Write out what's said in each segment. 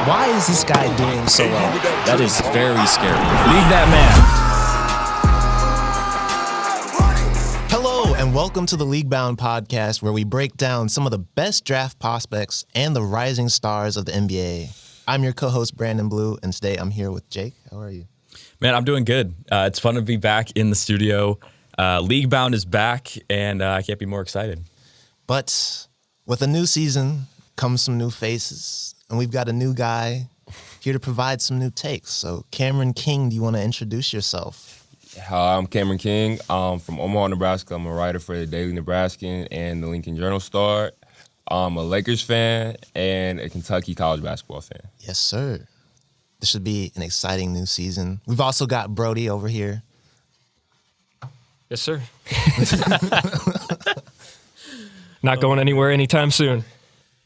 Why is this guy doing so well? That is very scary. Leave that man. Hello, and welcome to the League Bound podcast, where we break down some of the best draft prospects and the rising stars of the NBA. I'm your co-host, Branden Blue, and today I'm here with Jake. How are you? Man, I'm doing good. It's fun to be back in the studio. League Bound is back, and I can't be more excited. But with a new season comes some new faces, and we've got a new guy here to provide some new takes. So, Cameron King, do you want to introduce yourself? Hi, I'm Cameron King. I'm from Omaha, Nebraska. I'm a writer for the Daily Nebraskan and the Lincoln Journal-Star. I'm a Lakers fan and a Kentucky college basketball fan. Yes, sir. This should be an exciting new season. We've also got Brody over here. Yes, sir. Not going anywhere anytime soon.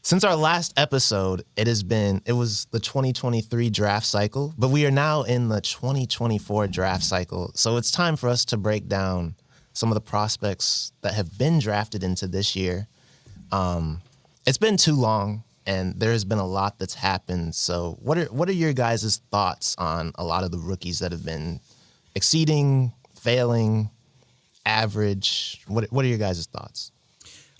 Since our last episode, it was the 2023 draft cycle, but we are now in the 2024 draft cycle. So it's time for us to break down some of the prospects that have been drafted into this year. It's been too long, and there has been a lot that's happened. So what are your guys' thoughts on a lot of the rookies that have been exceeding, failing, average? What are your guys' thoughts?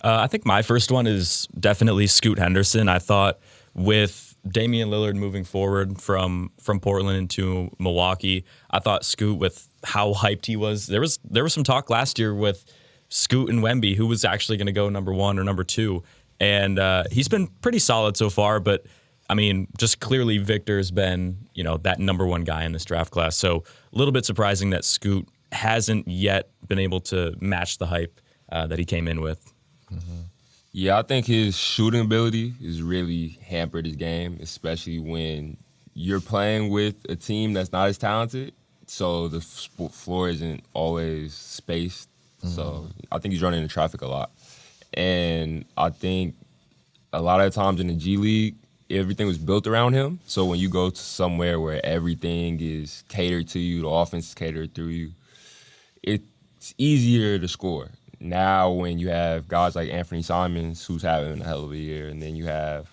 I think my first one is definitely Scoot Henderson. I thought with Damian Lillard moving forward from Portland into Milwaukee, I thought Scoot, with how hyped he was, there was some talk last year with Scoot and Wemby, who was actually going to go number one or number two. And he's been pretty solid so far, but I mean, just clearly Victor's been, that number one guy in this draft class. So a little bit surprising that Scoot hasn't yet been able to match the hype that he came in with. Mm-hmm. Yeah, I think his shooting ability has really hampered his game, especially when you're playing with a team that's not as talented. So the floor isn't always spaced. Mm-hmm. So I think he's running into traffic a lot. And I think a lot of times in the G League, everything was built around him. So when you go to somewhere where everything is catered to you, the offense is catered through you, it's easier to score. Now when you have guys like Anthony Simons, who's having a hell of a year, and then you have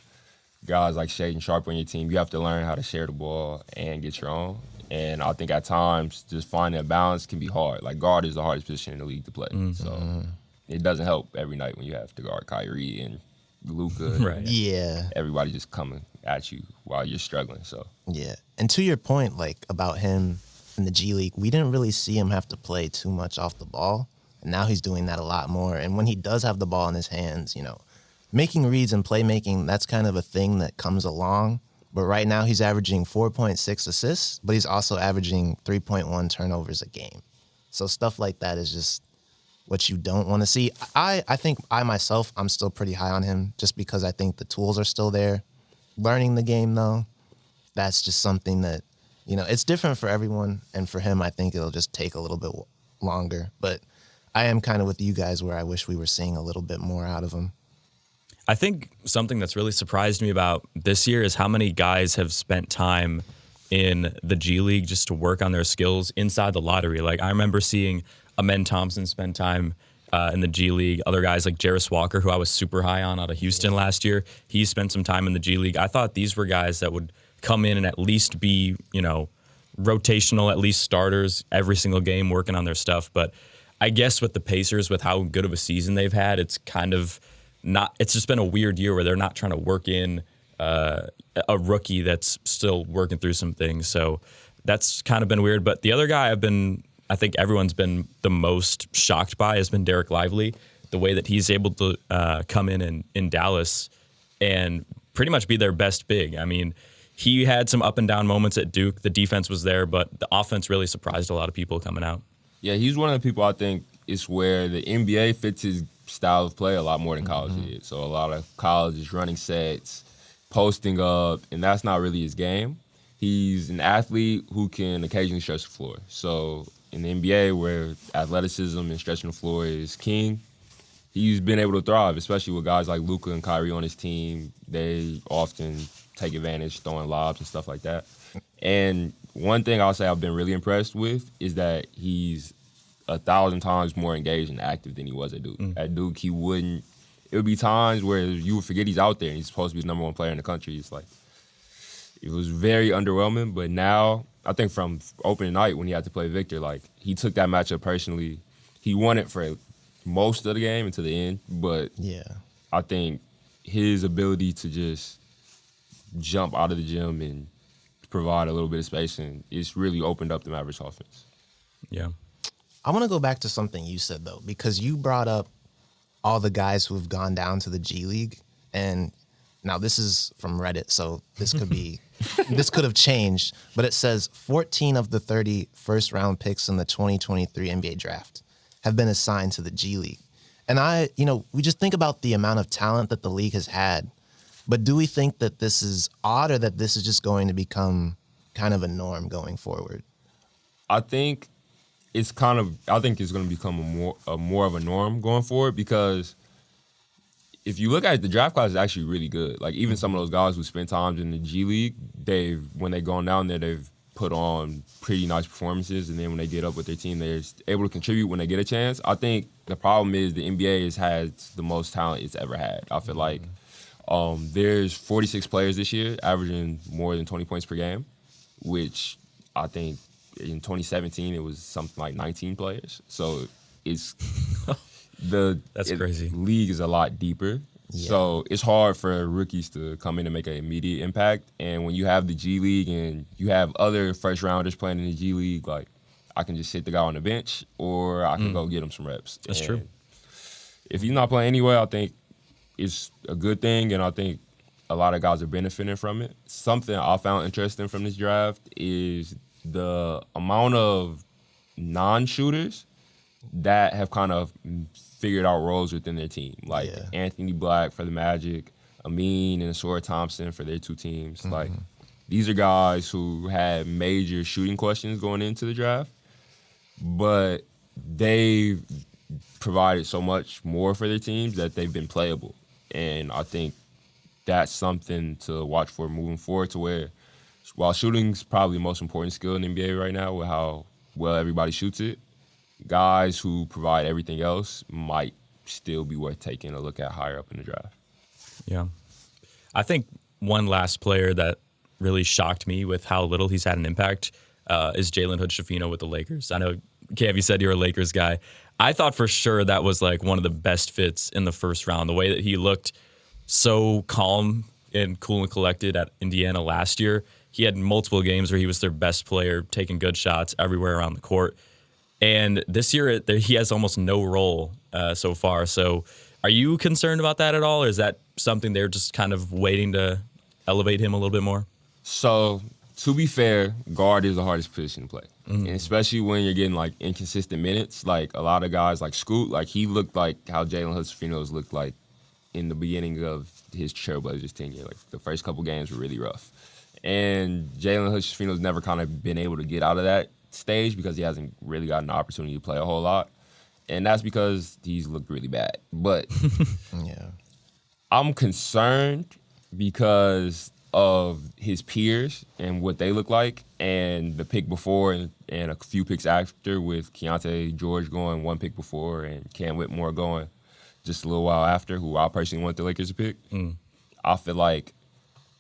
guys like Shaedon Sharpe on your team, you have to learn how to share the ball and get your own. And I think at times just finding a balance can be hard. Like, guard is the hardest position in the league to play. Mm-hmm. So it doesn't help every night when you have to guard Kyrie and Luka. Right. Yeah. Everybody just coming at you while you're struggling. So yeah. And to your point, like, about him in the G League, we didn't really see him have to play too much off the ball. And now he's doing that a lot more. And when he does have the ball in his hands, making reads and playmaking, that's kind of a thing that comes along. But right now he's averaging 4.6 assists, but he's also averaging 3.1 turnovers a game. So stuff like that is just what you don't want to see. I think myself, I'm still pretty high on him just because I think the tools are still there. Learning the game, though, that's just something that, it's different for everyone. And for him, I think it'll just take a little bit longer. But I am kind of with you guys where I wish we were seeing a little bit more out of him. I think something that's really surprised me about this year is how many guys have spent time in the G League just to work on their skills inside the lottery. Like, I remember seeing Amen Thompson spend time in the G League. Other guys like Jarris Walker, who I was super high on out of Houston last year, he spent some time in the G League. I thought these were guys that would come in and at least be, rotational, at least starters every single game working on their stuff. But I guess with the Pacers, with how good of a season they've had, it's kind of not. It's just been a weird year where they're not trying to work in a rookie that's still working through some things. So that's kind of been weird. But the other guy I think everyone's been the most shocked by has been Derek Lively. The way that he's able to come in Dallas and pretty much be their best big. I mean, he had some up and down moments at Duke. The defense was there, but the offense really surprised a lot of people coming out. Yeah, he's one of the people I think is where the NBA fits his style of play a lot more than college did. So a lot of college is running sets, posting up, and that's not really his game. He's an athlete who can occasionally stretch the floor. So in the NBA, where athleticism and stretching the floor is king, he's been able to thrive, especially with guys like Luka and Kyrie on his team. They often take advantage, throwing lobs and stuff like that. And one thing I'll say I've been really impressed with is that he's 1,000 times more engaged and active than he was at Duke. At Duke, it would be times where you would forget he's out there and he's supposed to be the number one player in the country. It's like, it was very underwhelming. But now, I think from opening night when he had to play Victor, like, he took that matchup personally. He won it for most of the game until the end. But Yeah. I think his ability to just jump out of the gym and provide a little bit of spacing, it's really opened up the Mavericks offense. Yeah. I want to go back to something you said, though, because you brought up all the guys who have gone down to the G League. And now this is from Reddit, so this could be, this could have changed. But it says 14 of the 30 first-round picks in the 2023 NBA draft have been assigned to the G League. And we just think about the amount of talent that the league has had. But do we think that this is odd or that this is just going to become kind of a norm going forward? I think it's going to become more of a norm going forward, because if you look at it, the draft class is actually really good. Like, even some of those guys who spent time in the G League, when they've gone down there, they've put on pretty nice performances, and then when they get up with their team, they're able to contribute when they get a chance. I think the problem is the NBA has had the most talent it's ever had. I feel like there's 46 players this year averaging more than 20 points per game, which I think in 2017 it was something like 19 players. So it's That's crazy. League is a lot deeper. Yeah. So it's hard for rookies to come in and make an immediate impact. And when you have the G League and you have other first rounders playing in the G League, like, I can just sit the guy on the bench or I can go get him some reps. That's true. If he's not playing anyway, I think it's a good thing, and I think a lot of guys are benefiting from it. Something I found interesting from this draft is the amount of non-shooters that have kind of figured out roles within their team. Like Anthony Black for the Magic, Amin and Asura Thompson for their two teams. Mm-hmm. Like, these are guys who had major shooting questions going into the draft, but they've provided so much more for their teams that they've been playable. And I think that's something to watch for moving forward, to where, while shooting's probably the most important skill in the NBA right now with how well everybody shoots it, guys who provide everything else might still be worth taking a look at higher up in the draft. Yeah. I think one last player that really shocked me with how little he's had an impact is Jalen Hood-Schifino with the Lakers. I know, Kev, you said you're a Lakers guy. I thought for sure that was like one of the best fits in the first round. The way that he looked so calm and cool and collected at Indiana last year. He had multiple games where he was their best player, taking good shots everywhere around the court. And this year, he has almost no role so far. So are you concerned about that at all? Or is that something they're just kind of waiting to elevate him a little bit more? So, to be fair, guard is the hardest position to play. Mm-hmm. And especially when you're getting, like, inconsistent minutes. Like, a lot of guys, like Scoot, like, he looked like how Jalen Hood-Schifino's looked like in the beginning of his Trailblazers tenure. Like, the first couple games were really rough. And Jalen Hood-Schifino's never kind of been able to get out of that stage because he hasn't really gotten the opportunity to play a whole lot. And that's because he's looked really bad. But Yeah. I'm concerned because of his peers and what they look like, and the pick before and a few picks after, with Keontae George going one pick before and Cam Whitmore going just a little while after, who I personally want the Lakers to pick. I feel like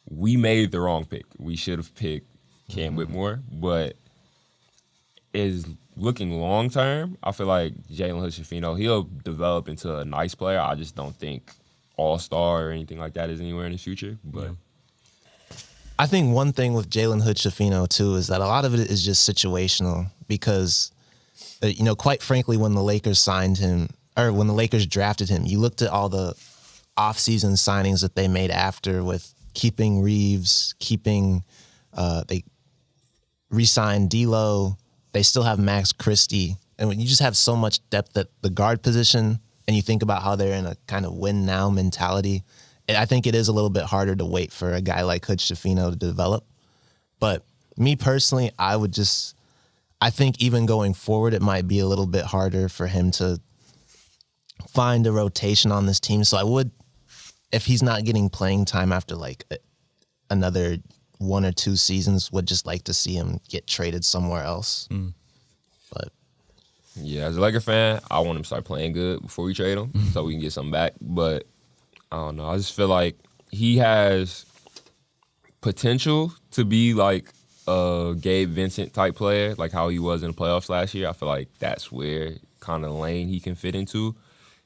we made the wrong pick. We should have picked Cam Whitmore, but is looking long term, I feel like Jalen Hood-Schifino, he'll develop into a nice player. I just don't think all-star or anything like that is anywhere in the future. But I think one thing with Jalen Hood-Schifino, too, is that a lot of it is just situational because, quite frankly, when the Lakers signed him, or when the Lakers drafted him, you looked at all the offseason signings that they made after, with keeping Reeves, they re-signed D'Lo, they still have Max Christie. And when you just have so much depth at the guard position, and you think about how they're in a kind of win-now mentality, I think it is a little bit harder to wait for a guy like Hood-Schifino to develop. But me personally, I think even going forward, it might be a little bit harder for him to find a rotation on this team. So I would, if he's not getting playing time after like another 1 or 2 seasons, would just like to see him get traded somewhere else. But yeah, as a Laker fan, I want him to start playing good before we trade him so we can get something back. But I don't know. I just feel like he has potential to be like a Gabe Vincent type player, like how he was in the playoffs last year. I feel like that's where kind of lane he can fit into.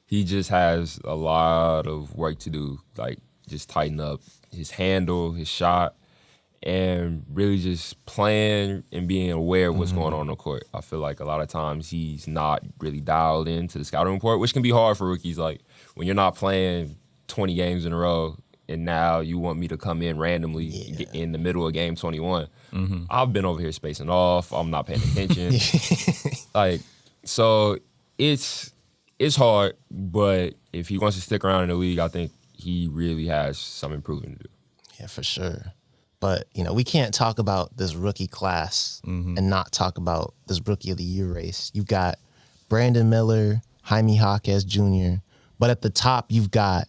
He just has a lot of work to do, like just tighten up his handle, his shot, and really just playing and being aware of what's going on the court. I feel like a lot of times he's not really dialed into the scouting report, which can be hard for rookies. Like when you're not playing 20 games in a row and now you want me to come in randomly in the middle of game 21. I've been over here spacing off. I'm not paying attention. So it's hard, but if he wants to stick around in the league, I think he really has some improving to do. Yeah, for sure. But, we can't talk about this rookie class and not talk about this Rookie of the Year race. You've got Brandon Miller, Jaime Jaquez Jr., but at the top, you've got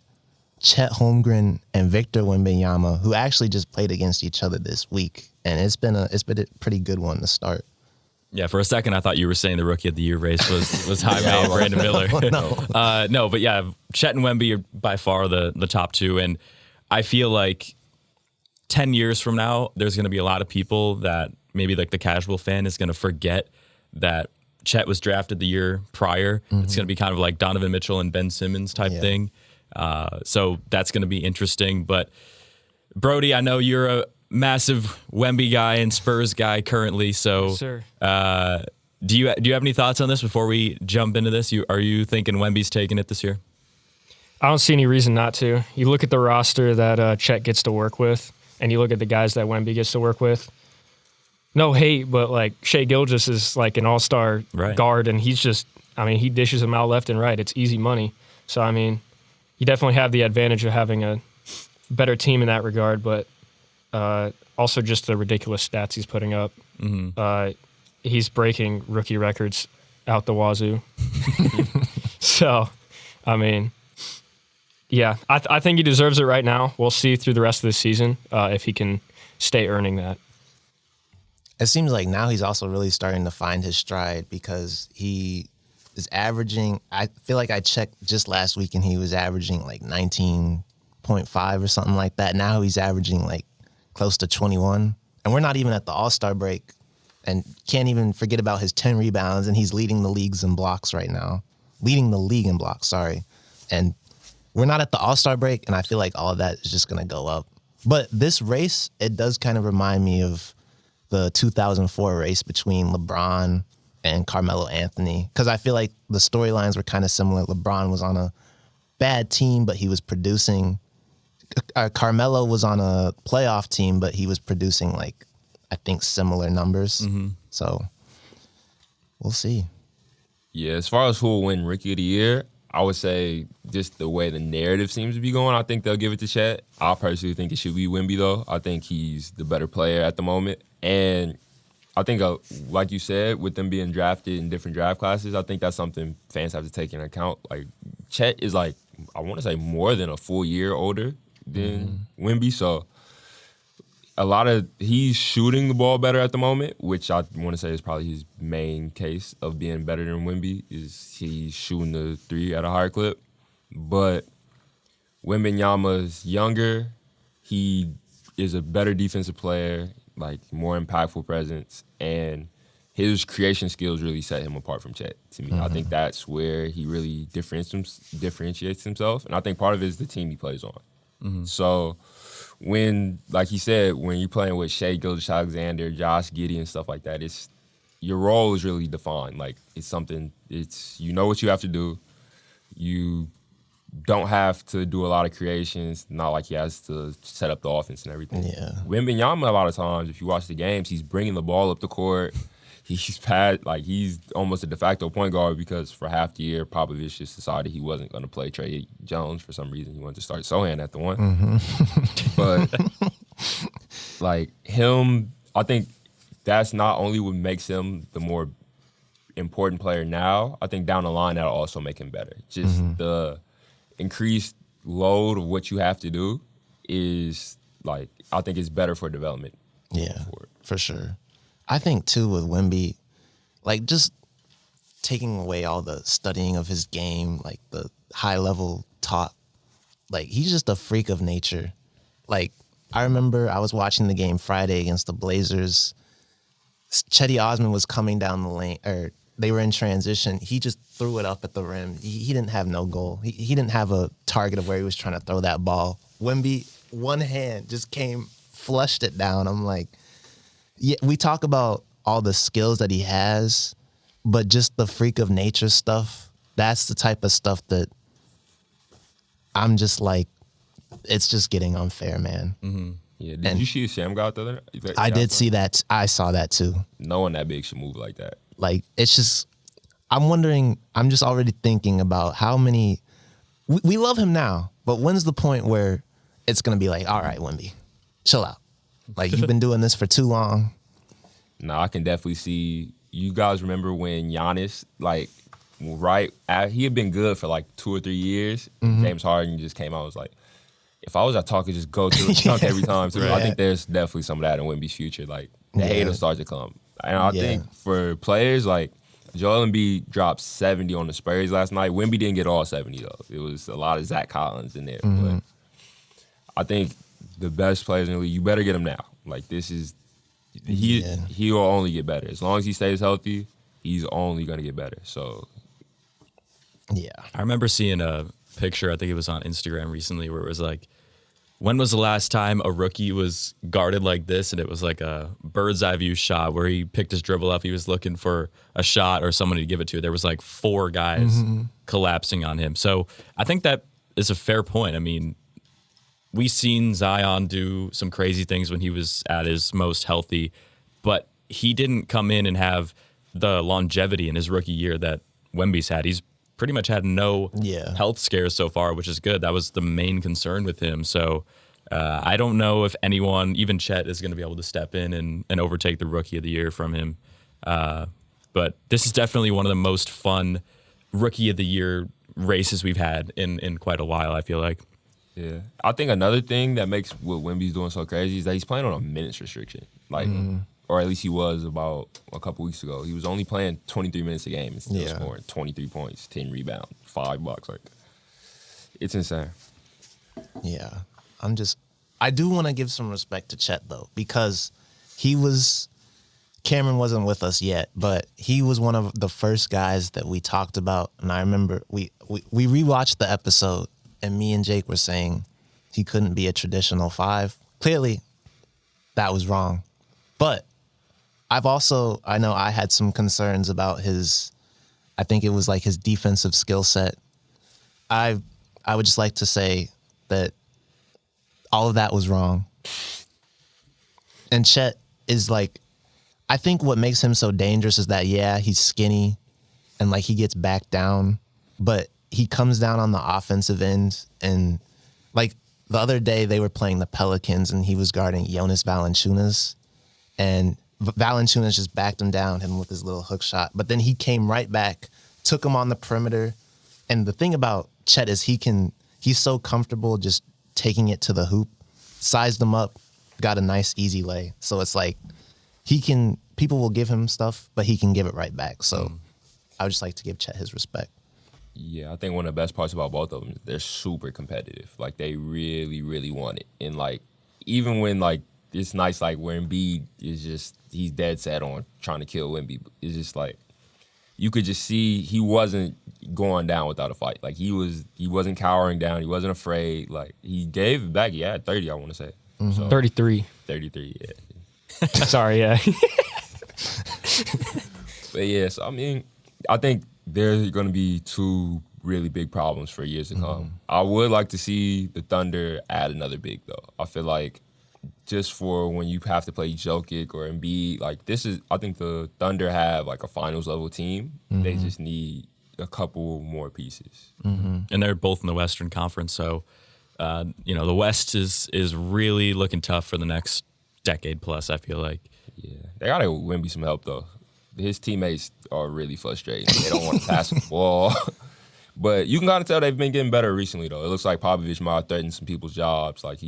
Chet Holmgren and Victor Wembanyama, who actually just played against each other this week. And it's been a pretty good one to start. Yeah, for a second, I thought you were saying the Rookie of the Year race was Jaime and Brandon Miller. No, but yeah, Chet and Wemby are by far the top two. And I feel like 10 years from now, there's going to be a lot of people that maybe like the casual fan is going to forget that Chet was drafted the year prior. It's going to be kind of like Donovan Mitchell and Ben Simmons type thing. So that's going to be interesting. But Brody, I know you're a massive Wemby guy and Spurs guy currently. So Yes, sir. do you have any thoughts on this before we jump into this? Are you thinking Wemby's taking it this year? I don't see any reason not to. You look at the roster that Chet gets to work with, and you look at the guys that Wemby gets to work with. No hate, but like Shai Gilgeous is like an all-star guard, and he dishes him out left and right. It's easy money. So, you definitely have the advantage of having a better team in that regard, but also just the ridiculous stats he's putting up. He's breaking rookie records out the wazoo. So, yeah, I think he deserves it right now. We'll see through the rest of the season if he can stay earning that. It seems like now he's also really starting to find his stride because he is averaging, I feel like I checked just last week and he was averaging like 19.5 or something like that. Now he's averaging like close to 21. And we're not even at the All-Star break and can't even forget about his 10 rebounds, and he's leading the league in blocks right now. And we're not at the All-Star break, and I feel like all of that is just going to go up. But this race, it does kind of remind me of the 2004 race between LeBron and Carmelo Anthony, because I feel like the storylines were kind of similar. LeBron was on a bad team, but he was producing. Carmelo was on a playoff team, but he was producing, like, I think, similar numbers. So we'll see. Yeah, as far as who will win Rookie of the Year, I would say just the way the narrative seems to be going, I think they'll give it to Chet. I personally think it should be Wemby, though. I think he's the better player at the moment. And I think, like you said, with them being drafted in different draft classes, I think that's something fans have to take into account. Like, Chet is like, I want to say more than a full year older than Wemby. So he's shooting the ball better at the moment, which I want to say is probably his main case of being better than Wemby, is he's shooting the three at a higher clip. But Wembanyama's younger. He is a better defensive player, like more impactful presence, and his creation skills really set him apart from Chet to me. I think that's where he really differentiates himself, and I think part of it is the team he plays on. So when, like he said, when you're playing with Shai Gilgeous-Alexander, Josh Giddey, and stuff like that, your role is really defined. Like, you know what you have to do. You don't have to do a lot of creations, not like he has to set up the offense and everything. Yeah. Wembanyama, a lot of times, if you watch the games, he's bringing the ball up the court. He's almost a de facto point guard, because for half the year, Popovich just decided he wasn't going to play Trey Jones for some reason. He wanted to start Sohan at the one. But, like, him, I think that's not only what makes him the more important player now. I think down the line, that'll also make him better. Just the increased load of what you have to do is, like, I think it's better for development. Yeah, for sure. I think, too, with Wemby, like, just taking away all the studying of his game, like the high-level taught, like, he's just a freak of nature. Like, I remember I was watching the game Friday against the Blazers. Chetty Osman was coming down the lane, or they were in transition. He just threw it up at the rim. He didn't have no goal. He didn't have a target of where he was trying to throw that ball. Wemby, one hand just came, flushed it down. I'm like, yeah, we talk about all the skills that he has, but just the freak of nature stuff, that's the type of stuff that I'm just like, it's just getting unfair, man. Mm-hmm. Yeah, did you see Sham go out there? I did see that. I saw that too. No one that big should move like that. Like, it's just, I'm wondering, I'm just already thinking about how many, we love him now, but when's the point where it's going to be like, all right, Wemby, chill out. Like, you've been doing this for too long. No, I can definitely see, you guys remember when Giannis, like, he had been good for like 2 or 3 years. Mm-hmm. James Harden just came out and was like, if I was at talk, just go to the dunk every time. Too. Right. I think there's definitely some of that in Wemby's future. Like, the haters start to come. And I think for players, like, Joel Embiid dropped 70 on the Spurs last night. Wemby didn't get all 70, though. It was a lot of Zach Collins in there. Mm-hmm. But I think the best players in the league, you better get him now. Like, this is, he will only get better. As long as he stays healthy, he's only going to get better. So, yeah. I remember seeing a picture, I think it was on Instagram recently, where it was like, when was the last time a rookie was guarded like this? And it was like a bird's eye view shot where he picked his dribble up. He was looking for a shot or someone to give it to. There was like 4 guys collapsing on him. So I think that is a fair point. I mean, we seen Zion do some crazy things when he was at his most healthy, but he didn't come in and have the longevity in his rookie year that Wemby's had. He's pretty much had no health scares so far, which is good. That was the main concern with him. So I don't know if anyone, even Chet, is going to be able to step in and overtake the Rookie of the Year from him. But this is definitely one of the most fun Rookie of the Year races we've had in quite a while, I feel like. Yeah. I think another thing that makes what Wemby's doing so crazy is that he's playing on a minutes restriction. Like, or at least he was about a couple weeks ago. He was only playing 23 minutes a game and still scoring 23 points, 10 rebounds, 5 bucks. Like, it's insane. Yeah. I do want to give some respect to Chet, though, because Cameron wasn't with us yet, but he was one of the first guys that we talked about. And I remember we rewatched the episode, and me and Jake were saying he couldn't be a traditional 5. Clearly, that was wrong. But I know I had some concerns about I think it was like his defensive skill set. I would just like to say that all of that was wrong. And Chet is like, I think what makes him so dangerous is that, he's skinny and like he gets back down, but he comes down on the offensive end. And like the other day they were playing the Pelicans and he was guarding Jonas Valanciunas, and Valanciunas just backed him down, him with his little hook shot. But then he came right back, took him on the perimeter. And the thing about Chet is he's so comfortable just taking it to the hoop, sized him up, got a nice easy lay. So it's like people will give him stuff, but he can give it right back. So I would just like to give Chet his respect. Yeah, I think one of the best parts about both of them is they're super competitive. Like, they really, really want it. And like, even when like, it's nice, like, where Embiid is just, he's dead set on trying to kill Wemby. It's just like, you could just see he wasn't going down without a fight. Like, he wasn't cowering down. He wasn't afraid. Like, he gave it back. He had 30, I want to say. So, 33. 33, yeah. Sorry, yeah. But yeah, so I mean, I think there's going to be 2 really big problems for years to come. I would like to see the Thunder add another big, though. I feel like just for when you have to play Jokic or Embiid, like, I think the Thunder have like a finals level team. They just need a couple more pieces. And they're both in the Western Conference, so the West is really looking tough for the next decade plus, I feel like. Yeah, they gotta Wemby some help though. His teammates are really frustrating. They don't want to pass the ball. But you can kind of tell they've been getting better recently though. It looks like Popovich might have threatened some people's jobs. Like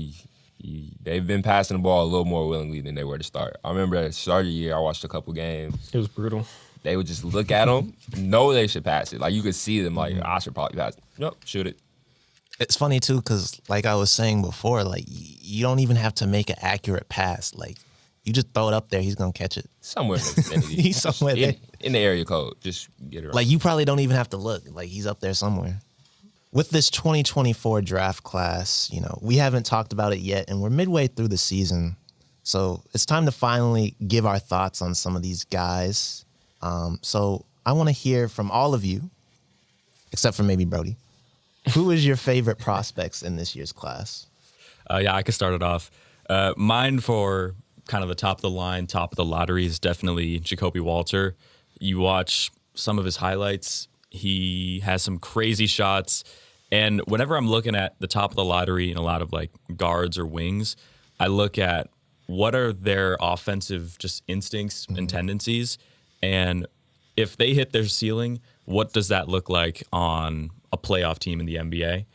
they've been passing the ball a little more willingly than they were to start. I remember at the start of the year, I watched a couple games. It was brutal. They would just look at them, know they should pass it. Like, you could see them like, I should probably pass it. Nope, shoot it. It's funny too, because like I was saying before, like you don't even have to make an accurate pass. Like you just throw it up there, he's gonna catch it. Somewhere in the vicinity. He's somewhere there. In the area code. Just get it right. Like you probably don't even have to look. Like he's up there somewhere. With this 2024 draft class, we haven't talked about it yet, and we're midway through the season. So it's time to finally give our thoughts on some of these guys. So I want to hear from all of you, except for maybe Brody. Who is your favorite prospects in this year's class? Yeah, I could start it off. Mine for kind of the top of the line, top of the lottery is definitely Jacoby Walter. You watch some of his highlights, he has some crazy shots. And whenever I'm looking at the top of the lottery and a lot of like guards or wings, I look at what are their offensive just instincts and tendencies. And if they hit their ceiling, what does that look like on a playoff team in the NBA?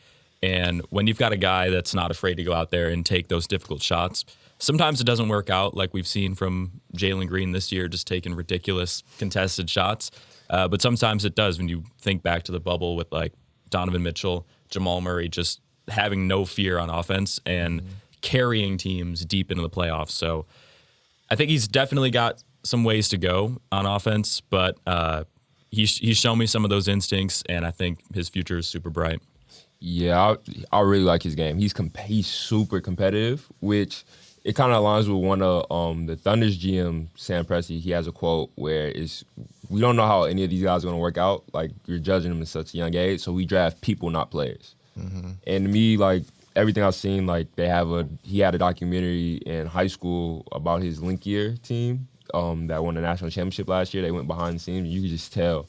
And when you've got a guy that's not afraid to go out there and take those difficult shots, sometimes it doesn't work out, like we've seen from Jalen Green this year, just taking ridiculous contested shots. But sometimes it does when you think back to the bubble with like Donovan Mitchell, Jamal Murray, just having no fear on offense and carrying teams deep into the playoffs. So I think he's definitely got some ways to go on offense, but he's shown me some of those instincts, and I think his future is super bright. Yeah, I really like his game. He's super competitive, which it kind of aligns with one of the Thunder's GM, Sam Presti. He has a quote where we don't know how any of these guys are going to work out. Like, you're judging them at such a young age, so we draft people, not players. Mm-hmm. And to me, like, everything I've seen, like, he had a documentary in high school about his link year team that won the national championship last year. They went behind the scenes, and you could just tell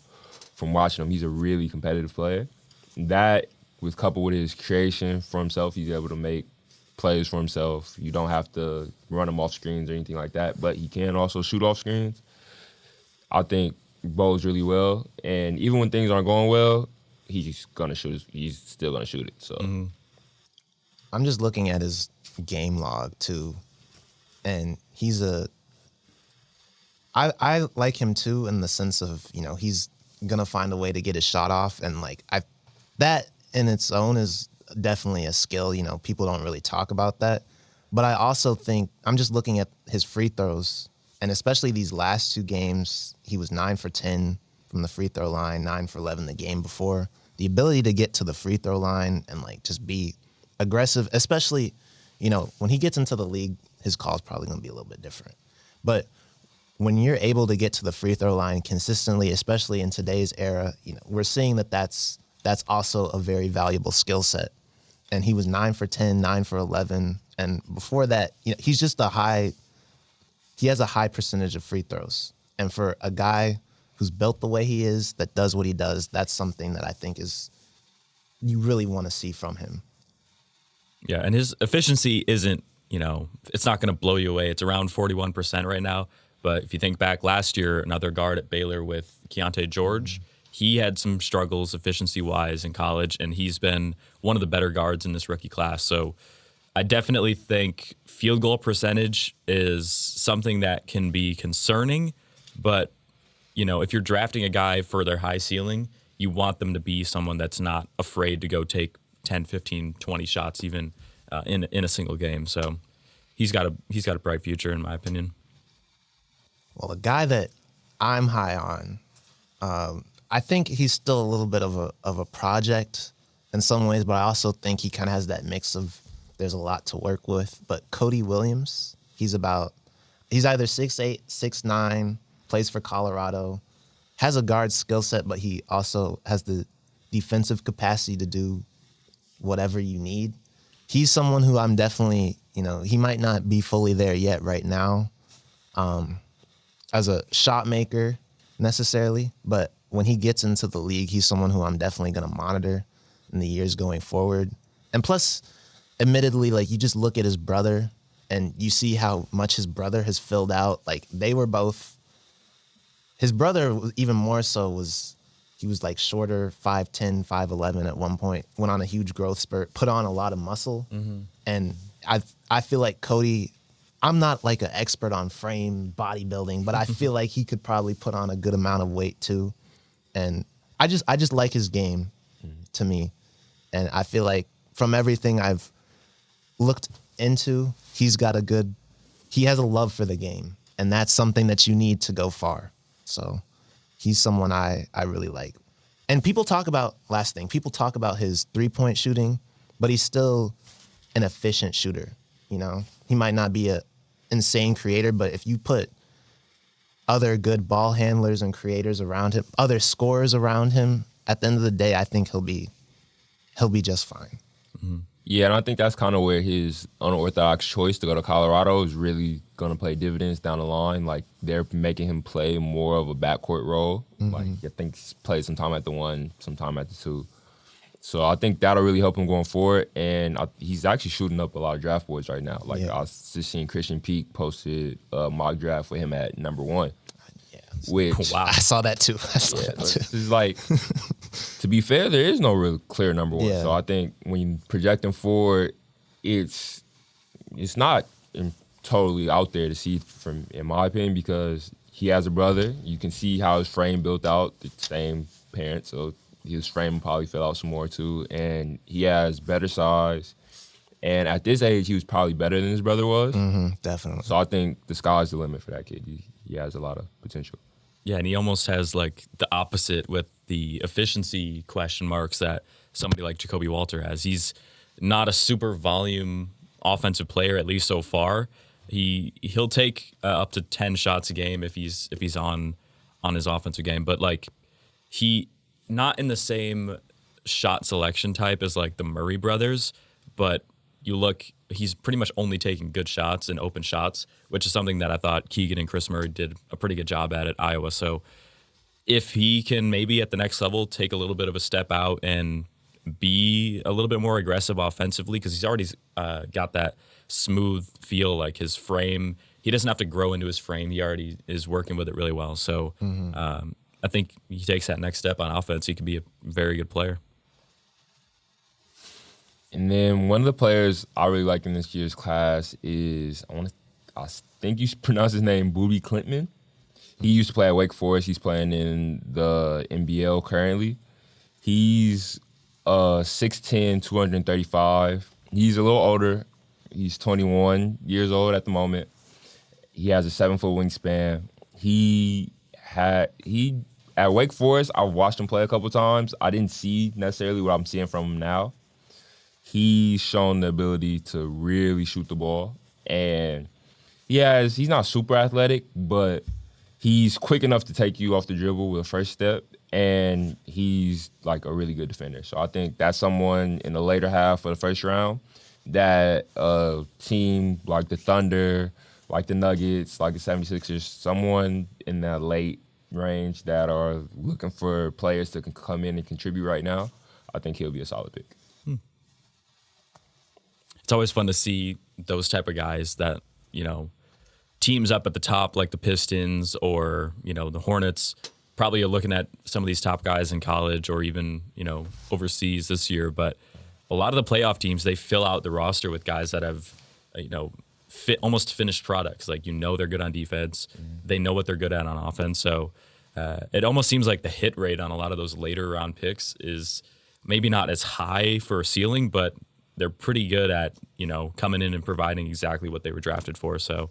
from watching him, he's a really competitive player. That, coupled with his creation for himself, he's able to make plays for himself. You don't have to run him off screens or anything like that, but he can also shoot off screens. I think bows really well, and even when things aren't going well, he's gonna shoot. He's still gonna shoot it. So I'm just looking at his game log too, and I like him too in the sense of he's gonna find a way to get his shot off, and like that in its own is definitely a skill. People don't really talk about that. But I also think, I'm just looking at his free throws, and especially these last two games, he was 9 for 10 from the free throw line, 9 for 11 the game before. The ability to get to the free throw line and like just be aggressive, especially, when he gets into the league, his call's probably going to be a little bit different. But when you're able to get to the free throw line consistently, especially in today's era, we're seeing that's also a very valuable skill set. And he was 9 for 10, 9 for 11. And before that, he's just he has a high percentage of free throws. And for a guy who's built the way he is, that does what he does, that's something that I think you really want to see from him. Yeah, and his efficiency isn't, it's not going to blow you away. It's around 41% right now. But if you think back last year, another guard at Baylor with Keontae George, he had some struggles efficiency-wise in college, and he's been one of the better guards in this rookie class. So I definitely think field goal percentage is something that can be concerning, but, if you're drafting a guy for their high ceiling, you want them to be someone that's not afraid to go take 10, 15, 20 shots even in a single game. So he's got a bright future, in my opinion. Well, a guy that I'm high on, I think he's still a little bit of a project in some ways, but I also think he kind of has that mix of there's a lot to work with. But Cody Williams, he's either 6'8", 6'9", plays for Colorado, has a guard skill set, but he also has the defensive capacity to do whatever you need. He's someone who I'm definitely, he might not be fully there yet right now as a shot maker necessarily, but when he gets into the league, he's someone who I'm definitely going to monitor in the years going forward. And plus, admittedly, like you just look at his brother and you see how much his brother has filled out. Like they were both, his brother even more so he was like shorter, 5'10", 5'11" at one point, went on a huge growth spurt, put on a lot of muscle. Mm-hmm. And I feel like Cody, I'm not like an expert on frame bodybuilding, but I feel like he could probably put on a good amount of weight too. And I just like his game to me. And I feel like from everything I've looked into, he has a love for the game, and that's something that you need to go far. So he's someone I really like. And people talk about his 3-point shooting, but he's still an efficient shooter. You know, he might not be a insane creator, but if you put other good ball handlers and creators around him, other scorers around him, at the end of the day, I think he'll be just fine. Mm-hmm. Yeah, and I think that's kind of where his unorthodox choice to go to Colorado is really going to play dividends down the line. Like, they're making him play more of a backcourt role. Mm-hmm. Like, I think he's played some time at the 1, some time at the 2. So I think that'll really help him going forward. And he's actually shooting up a lot of draft boards right now. Like, I was just seeing Christian Peak posted a mock draft with him at number 1. Which, wow. I saw that too. It's like, to be fair, there is no real clear number 1. Yeah. So I think when you project him forward, it's not totally out there to see from, in my opinion, because he has a brother. You can see how his frame built out, the same parents, so his frame probably fell out some more too. And he has better size. And at this age, he was probably better than his brother was. Mm-hmm, definitely. So I think the sky's the limit for that kid. He has a lot of potential. Yeah, and he almost has like the opposite with the efficiency question marks that somebody like Jacoby Walter has. He's not a super volume offensive player, at least so far. He'll take up to 10 shots a game if he's on his offensive game, but like he not in the same shot selection type as like the Murray brothers, but you look, he's pretty much only taking good shots and open shots, which is something that I thought Keegan and Chris Murray did a pretty good job at Iowa. So if he can maybe at the next level take a little bit of a step out and be a little bit more aggressive offensively, because he's already got that smooth feel, like his frame, he doesn't have to grow into his frame. He already is working with it really well. So I think he takes that next step on offense. He could be a very good player. And then one of the players I really like in this year's class is, I think you pronounce his name, Booby Klintman. He used to play at Wake Forest. He's playing in the NBL currently. He's 6'10", 235. He's a little older. He's 21 years old at the moment. He has a 7-foot wingspan. At Wake Forest, I watched him play a couple times. I didn't see necessarily what I'm seeing from him now. He's shown the ability to really shoot the ball. And he's not super athletic, but he's quick enough to take you off the dribble with a first step. And he's like a really good defender. So I think that's someone in the later half of the first round that a team like the Thunder, like the Nuggets, like the 76ers, someone in that late range that are looking for players that can come in and contribute right now, I think he'll be a solid pick. It's always fun to see those type of guys that, teams up at the top like the Pistons or, the Hornets probably are looking at some of these top guys in college or even, overseas this year. But a lot of the playoff teams, they fill out the roster with guys that have, almost finished products. Like, they're good on defense. They know what they're good at on offense. So it almost seems like the hit rate on a lot of those later round picks is maybe not as high for a ceiling, but they're pretty good at, coming in and providing exactly what they were drafted for. So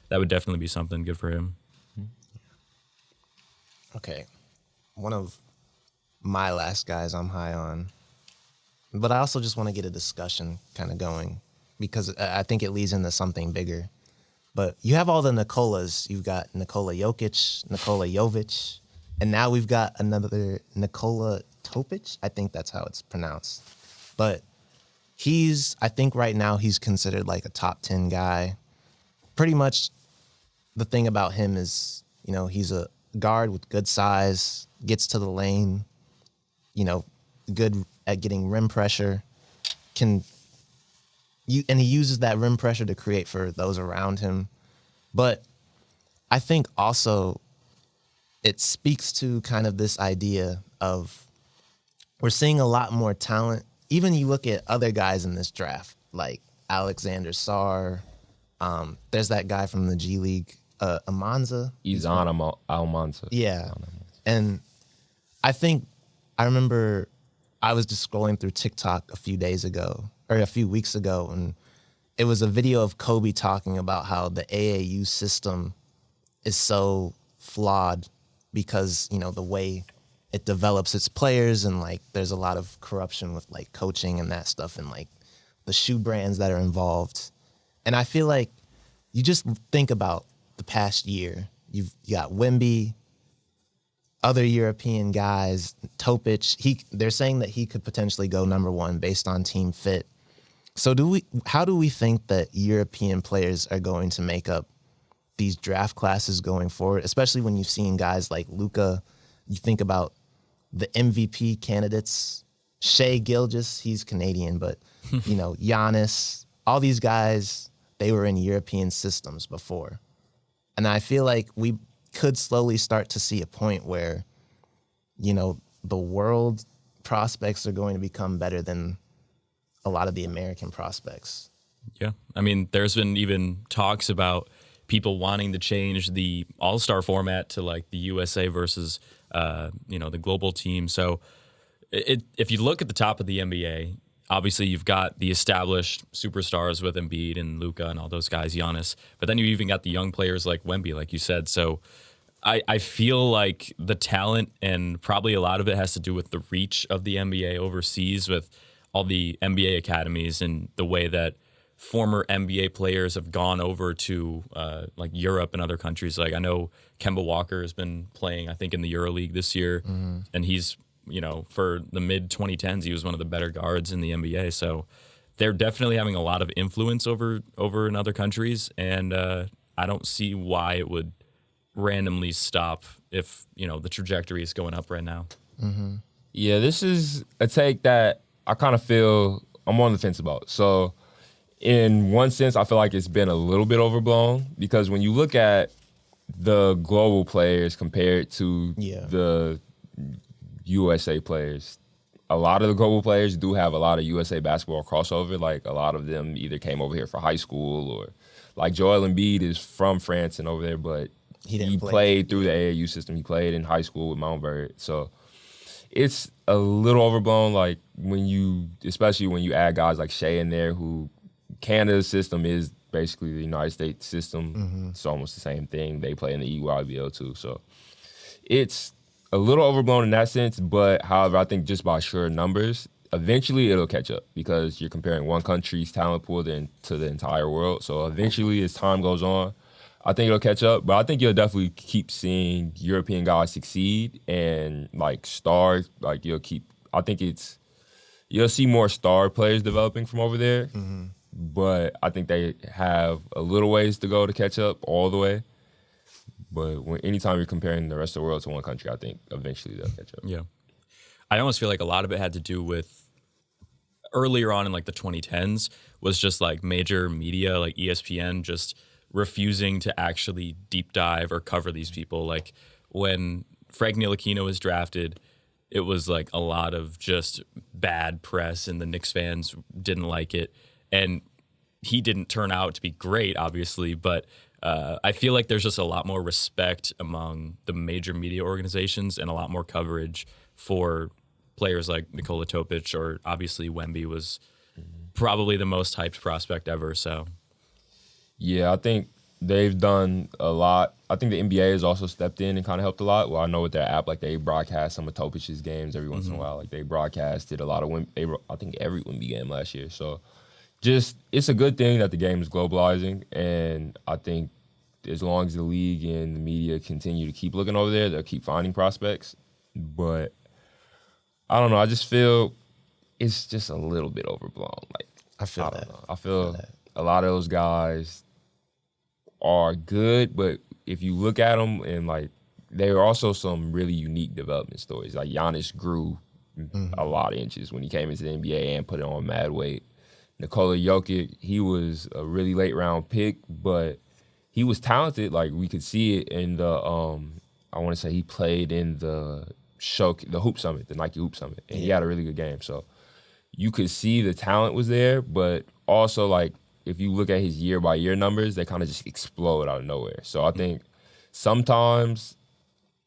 that would definitely be something good for him. Okay. One of my last guys I'm high on, but I also just want to get a discussion kind of going because I think it leads into something bigger. But you have all the Nikolas. You've got Nikola Jokic, Nikola Jovic, and now we've got another Nikola Topic. I think that's how it's pronounced. But I think right now he's considered like a top 10 guy. Pretty much the thing about him is, he's a guard with good size, gets to the lane, good at getting rim pressure, and he uses that rim pressure to create for those around him. But I think also it speaks to kind of this idea of we're seeing a lot more talent. Even you look at other guys in this draft, like Alexander Sarr. There's that guy from the G League, Almanza. Izan Almanza. Yeah. And I remember I was just scrolling through TikTok a few days ago, or a few weeks ago, and it was a video of Kobe talking about how the AAU system is so flawed because, you know, the way it develops its players, and like there's a lot of corruption with like coaching and that stuff, and like the shoe brands that are involved. And I feel like you just think about the past year. You got Wemby, other European guys, Topic. They're saying that he could potentially go number one based on team fit. So how do we think that European players are going to make up these draft classes going forward, especially when you've seen guys like Luka? You think about the MVP candidates, Shai Gilgeous, he's Canadian, but you know, Giannis, all these guys, they were in European systems before. And I feel like we could slowly start to see a point where, you know, the world prospects are going to become better than a lot of the American prospects. Yeah. I mean, there's been even talks about people wanting to change the all-star format to like the USA versus, the global team. So if you look at the top of the NBA, obviously you've got the established superstars with Embiid and Luka and all those guys, Giannis, but then you even got the young players like Wemby, like you said. So I feel like the talent, and probably a lot of it has to do with the reach of the NBA overseas with all the NBA academies and the way that former NBA players have gone over to like Europe and other countries. Like I know Kemba Walker has been playing, I think, in the EuroLeague this year, and he's, you know, for the mid 2010s, he was one of the better guards in the NBA. So they're definitely having a lot of influence over in other countries, and I don't see why it would randomly stop if, you know, the trajectory is going up right now. Yeah, this is a take that I kind of feel I'm on the fence about. So in one sense, I feel like it's been a little bit overblown, because when you look at the global players compared to the USA players, a lot of the global players do have a lot of USA basketball crossover. Like a lot of them either came over here for high school, or like Joel Embiid is from France and over there, but he played through the AAU system. He played in high school with Mount Vernon. So it's a little overblown, like especially when you add guys like Shai in there, who Canada's system is basically the United States system. It's almost the same thing. They play in the EYBL too. So it's a little overblown in that sense, but however, I think just by sheer numbers, eventually it'll catch up, because you're comparing one country's talent pool to the entire world. So eventually, as time goes on, I think it'll catch up. But I think you'll definitely keep seeing European guys succeed, and like stars, like you'll see more star players developing from over there. But I think they have a little ways to go to catch up all the way. But anytime you're comparing the rest of the world to one country, I think eventually they'll catch up. Yeah. I almost feel like a lot of it had to do with earlier on in like the 2010s was just like major media like ESPN just refusing to actually deep dive or cover these people. Like when Frank Ntilikina was drafted, it was like a lot of just bad press, and the Knicks fans didn't like it. And he didn't turn out to be great, obviously, but I feel like there's just a lot more respect among the major media organizations and a lot more coverage for players like Nikola Topic, or obviously Wemby was probably the most hyped prospect ever. So, yeah, I think they've done a lot. I think the NBA has also stepped in and kind of helped a lot. Well, I know with their app, like they broadcast some of Topic's games every once in a while. Like they broadcasted a lot of I think every Wemby game last year. So just it's a good thing that the game is globalizing, and I think as long as the league and the media continue to keep looking over there, they'll keep finding prospects. But I don't know. I just feel it's just a little bit overblown. Like I feel a lot of those guys are good, but if you look at them, and like there are also some really unique development stories. Like Giannis grew a lot of inches when he came into the NBA and put it on mad weight. Nikola Jokic, he was a really late round pick, but he was talented. Like we could see it in the I want to say he played in the Hoop Summit, the Nike Hoop Summit, and he had a really good game. So you could see the talent was there, but also like if you look at his year by year numbers, they kind of just explode out of nowhere. So I think sometimes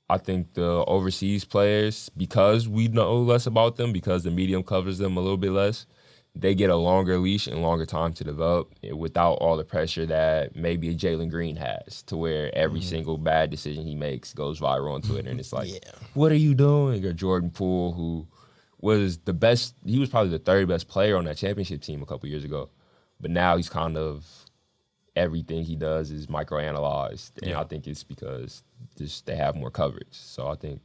the overseas players, because we know less about them, because the medium covers them a little bit less, they get a longer leash and longer time to develop without all the pressure that maybe a Jalen Green has, to where every single bad decision he makes goes viral on Twitter, and it's like, what are you doing? Or Jordan Poole, who was the best, he was probably the third best player on that championship team a couple years ago, but now he's kind of, everything he does is microanalyzed, and I think it's because just they have more coverage. So I think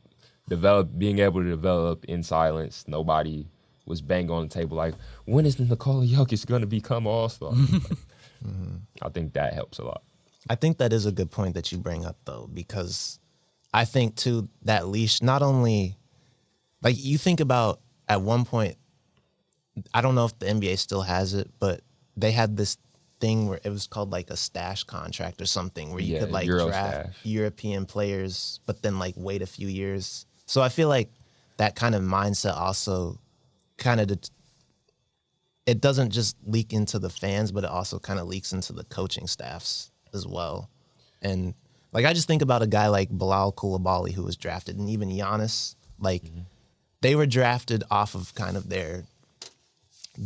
being able to develop in silence, nobody was banging on the table like, when is Nikola Jokic going to become All-Star? I think that helps a lot. I think that is a good point that you bring up, though, because I think, too, that leash, not only, like, you think about at one point, I don't know if the NBA still has it, but they had this thing where it was called like a stash contract or something, where you could like Euro draft stash. European players, but then like wait a few years. So I feel like that kind of mindset also kind of, it doesn't just leak into the fans, but it also kind of leaks into the coaching staffs as well. And like, I just think about a guy like Bilal Coulibaly, who was drafted, and even Giannis, like they were drafted off of kind of their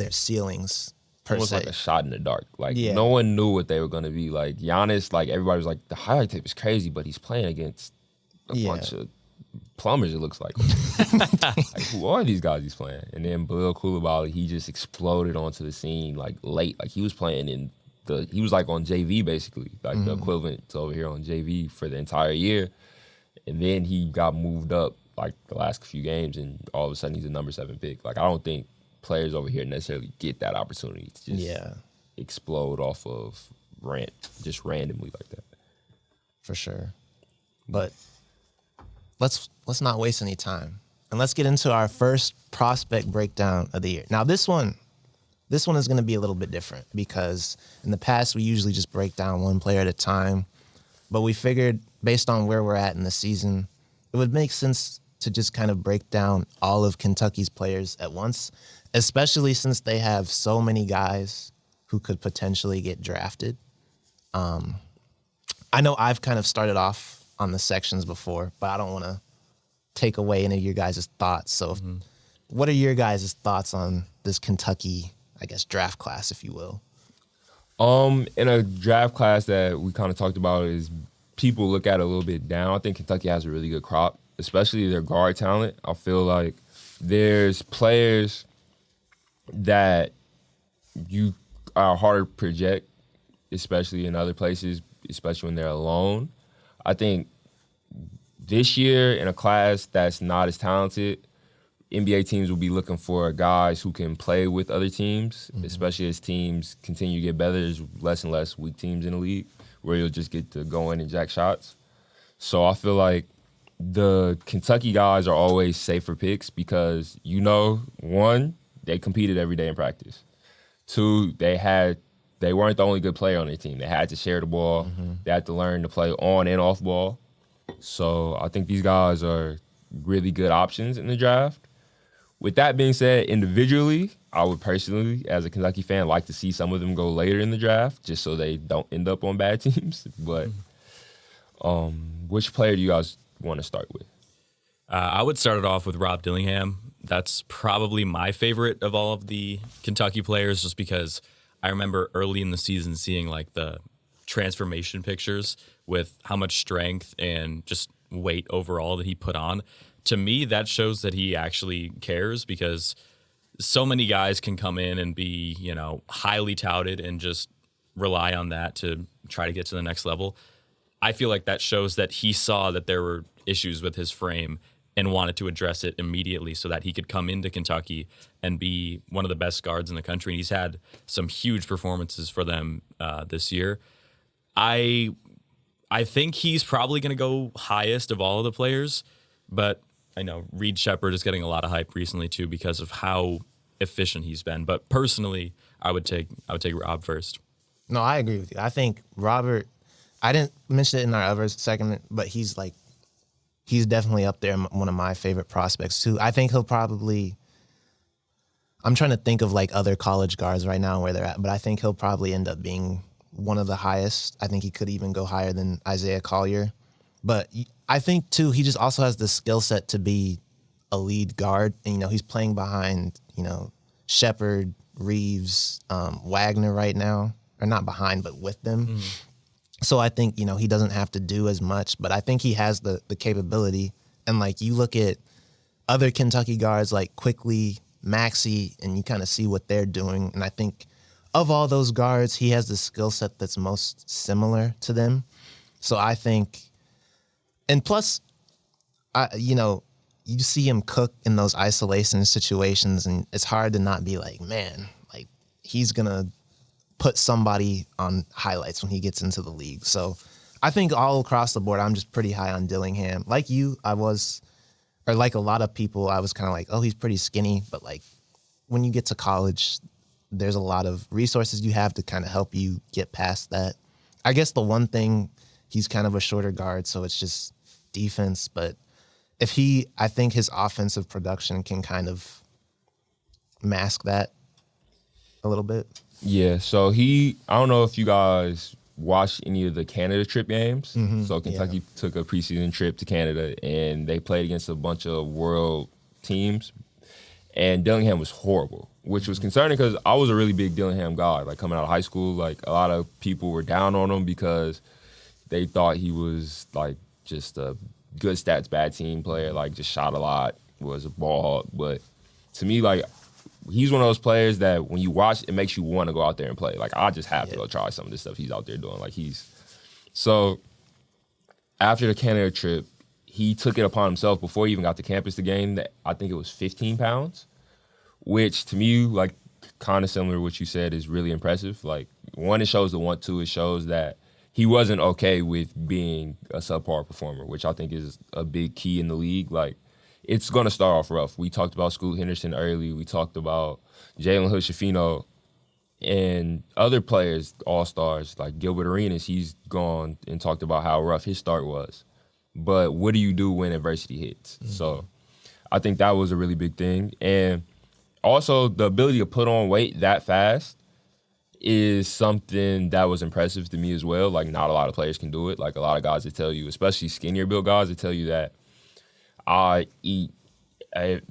ceilings per Almost se. like a shot in the dark. Like, no one knew what they were going to be. Like, Giannis, like, everybody was like, the highlight tape is crazy, but he's playing against a bunch of plumbers, it looks like. Like, who are these guys he's playing? And then Bilal Coulibaly, he just exploded onto the scene, like, late. Like, he was playing he was, like, on JV, basically. Like, the equivalent to over here on JV for the entire year. And then he got moved up, like, the last few games, and all of a sudden he's a number 7 pick. Like, I don't think players over here necessarily get that opportunity to just explode off of just randomly like that. For sure. But let's not waste any time, and let's get into our first prospect breakdown of the year. Now, this one is going to be a little bit different, because in the past we usually just break down one player at a time, but we figured based on where we're at in the season, it would make sense to just kind of break down all of Kentucky's players at once, especially since they have so many guys who could potentially get drafted. I know I've kind of started off on the sections before, but I don't want to take away any of your guys' thoughts. So what are your guys' thoughts on this Kentucky, I guess, draft class, if you will? In a draft class that we kind of talked about is people look at it a little bit down. I think Kentucky has a really good crop, especially their guard talent. I feel like there's players that you are hard to project, especially in other places, especially when they're alone. I think this year in a class that's not as talented, NBA teams will be looking for guys who can play with other teams, especially as teams continue to get better. There's less and less weak teams in the league where you'll just get to go in and jack shots. So I feel like the Kentucky guys are always safer picks because, one, they competed every day in practice. Two, they weren't the only good player on their team. They had to share the ball. They had to learn to play on and off ball. So I think these guys are really good options in the draft. With that being said, individually, I would personally, as a Kentucky fan, like to see some of them go later in the draft just so they don't end up on bad teams. But which player do you guys want to start with? I would start it off with Rob Dillingham. That's probably my favorite of all of the Kentucky players, just because I remember early in the season seeing like the transformation pictures with how much strength and just weight overall that he put on. To me, that shows that he actually cares, because so many guys can come in and be, highly touted and just rely on that to try to get to the next level. I feel like that shows that he saw that there were issues with his frame and wanted to address it immediately so that he could come into Kentucky and be one of the best guards in the country. And he's had some huge performances for them this year. I think he's probably going to go highest of all of the players, but I know Reed Sheppard is getting a lot of hype recently too because of how efficient he's been. But personally, I would take Rob first. No, I agree with you. I think Robert, I didn't mention it in our other segment, but he's definitely up there, one of my favorite prospects too. I think he'll probably, I'm trying to think of like other college guards right now where they're at, but I think he'll probably end up being one of the highest. I think he could even go higher than Isaiah Collier. But I think too, he just also has the skill set to be a lead guard. And, he's playing behind, Sheppard, Reeves, Wagner right now, or not behind, but with them. So I think, he doesn't have to do as much, but I think he has the capability. And like you look at other Kentucky guards like Quickly, Maxey, and you kind of see what they're doing. And I think of all those guards, he has the skill set that's most similar to them. So I think, and plus, you see him cook in those isolation situations, and it's hard to not be like, man, like he's going to put somebody on highlights when he gets into the league. So I think all across the board, I'm just pretty high on Dillingham. Like you, I was, or like a lot of people, I was kind of like, oh, he's pretty skinny. But like when you get to college, there's a lot of resources you have to kind of help you get past that. I guess the one thing, he's kind of a shorter guard, so it's just defense. But I think his offensive production can kind of mask that a little bit. Yeah, so I don't know if you guys watched any of the Canada trip games. So Kentucky took a preseason trip to Canada, and they played against a bunch of world teams, and Dillingham was horrible, which was concerning because I was a really big Dillingham guy. Like coming out of high school, like a lot of people were down on him because they thought he was like just a good stats, bad team player, like just shot a lot, was a ball hawk. But to me, like, he's one of those players that when you watch, it makes you want to go out there and play. Like, I just have to go try some of this stuff he's out there doing. Like, so after the Canada trip, he took it upon himself before he even got to campus to gain that, I think it was 15 pounds, which to me, like, kind of similar to what you said, is really impressive. Like, one, it shows the want to, it shows that he wasn't okay with being a subpar performer, which I think is a big key in the league. Like, it's going to start off rough. We talked about Scoot Henderson early. We talked about Jalen Hood-Schifino and other players, all-stars, like Gilbert Arenas. He's gone and talked about how rough his start was. But what do you do when adversity hits? So I think that was a really big thing. And also the ability to put on weight that fast is something that was impressive to me as well. Like, not a lot of players can do it. Like, a lot of guys that tell you, especially skinnier built guys, that tell you that I eat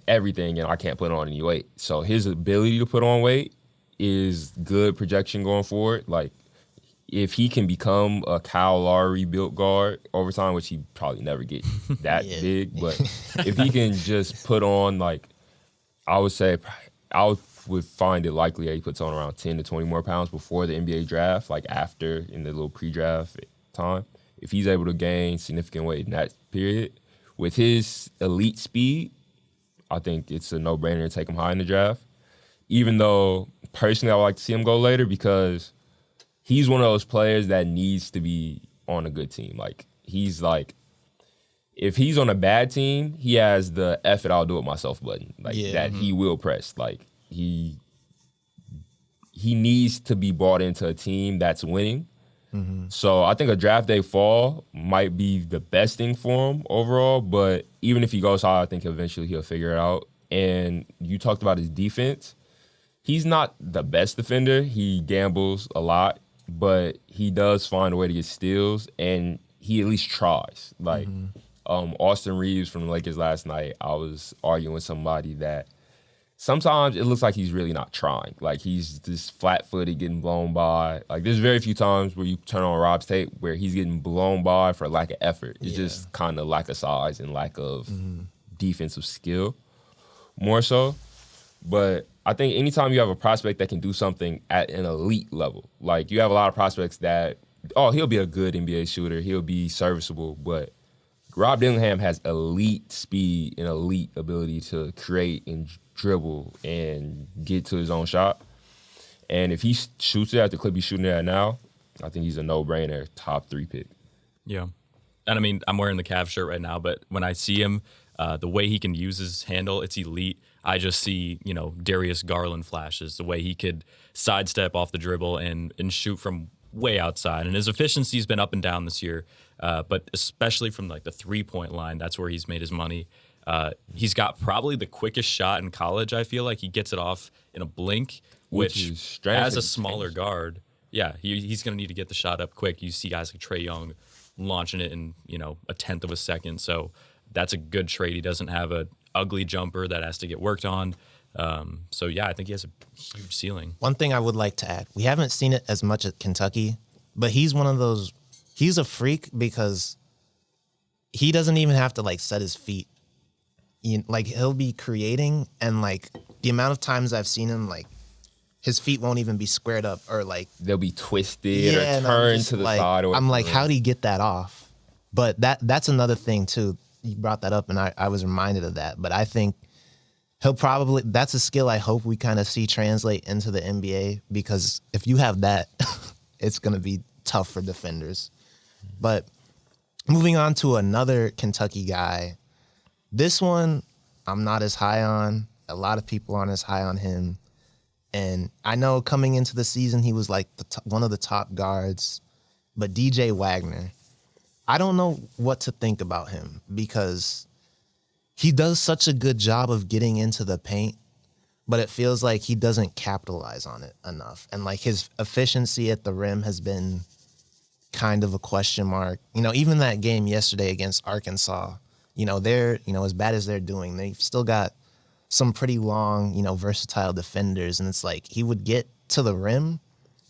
everything and I can't put on any weight. So his ability to put on weight is good projection going forward. Like, if he can become a Kyle Lowry built guard over time, which he probably never get that big, but if he can just put on, like, I would say would find it likely that he puts on around 10 to 20 more pounds before the NBA draft, like after in the little pre-draft time. If he's able to gain significant weight in that period, with his elite speed, I think it's a no-brainer to take him high in the draft. Even though, personally, I would like to see him go later because he's one of those players that needs to be on a good team. Like, he's like, if he's on a bad team, he has the F it, I'll do it myself button. Like, that he will press. Like, he needs to be brought into a team that's winning. So I think a draft day fall might be the best thing for him overall, but even if he goes high, I think eventually he'll figure it out. And you talked about his defense. He's not the best defender. He gambles a lot, but he does find a way to get steals, and he at least tries. Like, Austin Reeves from the Lakers last night, I was arguing with somebody that sometimes it looks like he's really not trying. Like, he's just flat-footed, getting blown by. Like, there's very few times where you turn on Rob's tape where he's getting blown by for lack of effort. It's just kind of lack of size and lack of defensive skill, more so. But I think anytime you have a prospect that can do something at an elite level, like, you have a lot of prospects that, he'll be a good NBA shooter, he'll be serviceable, but Rob Dillingham has elite speed and elite ability to create and dribble and get to his own shot. And if he shoots it at the clip he's shooting it at now, I think he's a no-brainer top 3 pick. Yeah. And I mean, I'm wearing the Cavs shirt right now, but when I see him, the way he can use his handle, it's elite. I just see, Darius Garland flashes, the way he could sidestep off the dribble and shoot from way outside. And his efficiency's been up and down this year, but especially from like the 3-point line, that's where he's made his money. He's got probably the quickest shot in college. I feel like he gets it off in a blink, which as a smaller guard, he's going to need to get the shot up quick. You see guys like Trae Young launching it in, a tenth of a second. So that's a good trade. He doesn't have an ugly jumper that has to get worked on. So yeah, I think he has a huge ceiling. One thing I would like to add, we haven't seen it as much at Kentucky, but he's one of those, he's a freak because he doesn't even have to like set his feet. Like he'll be creating and like the amount of times I've seen him, like his feet won't even be squared up or like. They'll be twisted or and turned to the like, side. Or I'm like, how do you get that off? But that's another thing too. You brought that up and I was reminded of that. But I think he'll probably, that's a skill I hope we kind of see translate into the NBA because if you have that, it's going to be tough for defenders. But moving on to another Kentucky guy, this one I'm not as high on. A lot of people aren't as high on him. And I know coming into the season, he was like one of the top guards. But DJ Wagner, I don't know what to think about him because he does such a good job of getting into the paint, but it feels like he doesn't capitalize on it enough. And like his efficiency at the rim has been kind of a question mark. You know, even that game yesterday against Arkansas, they're, as bad as they're doing, they've still got some pretty long, versatile defenders. And it's like he would get to the rim,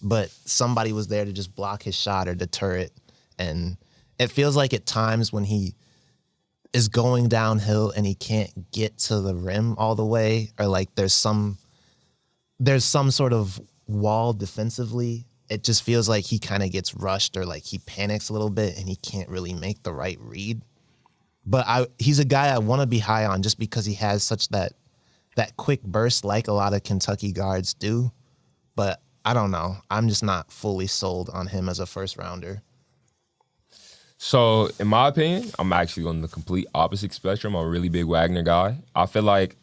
but somebody was there to just block his shot or deter it. And it feels like at times when he is going downhill and he can't get to the rim all the way, or like there's some sort of wall defensively, it just feels like he kind of gets rushed or like he panics a little bit and he can't really make the right read. But he's a guy I want to be high on just because he has such that quick burst like a lot of Kentucky guards do. But I don't know. I'm just not fully sold on him as a first rounder. So, in my opinion, I'm actually on the complete opposite spectrum. I'm a really big Wagner guy. I feel like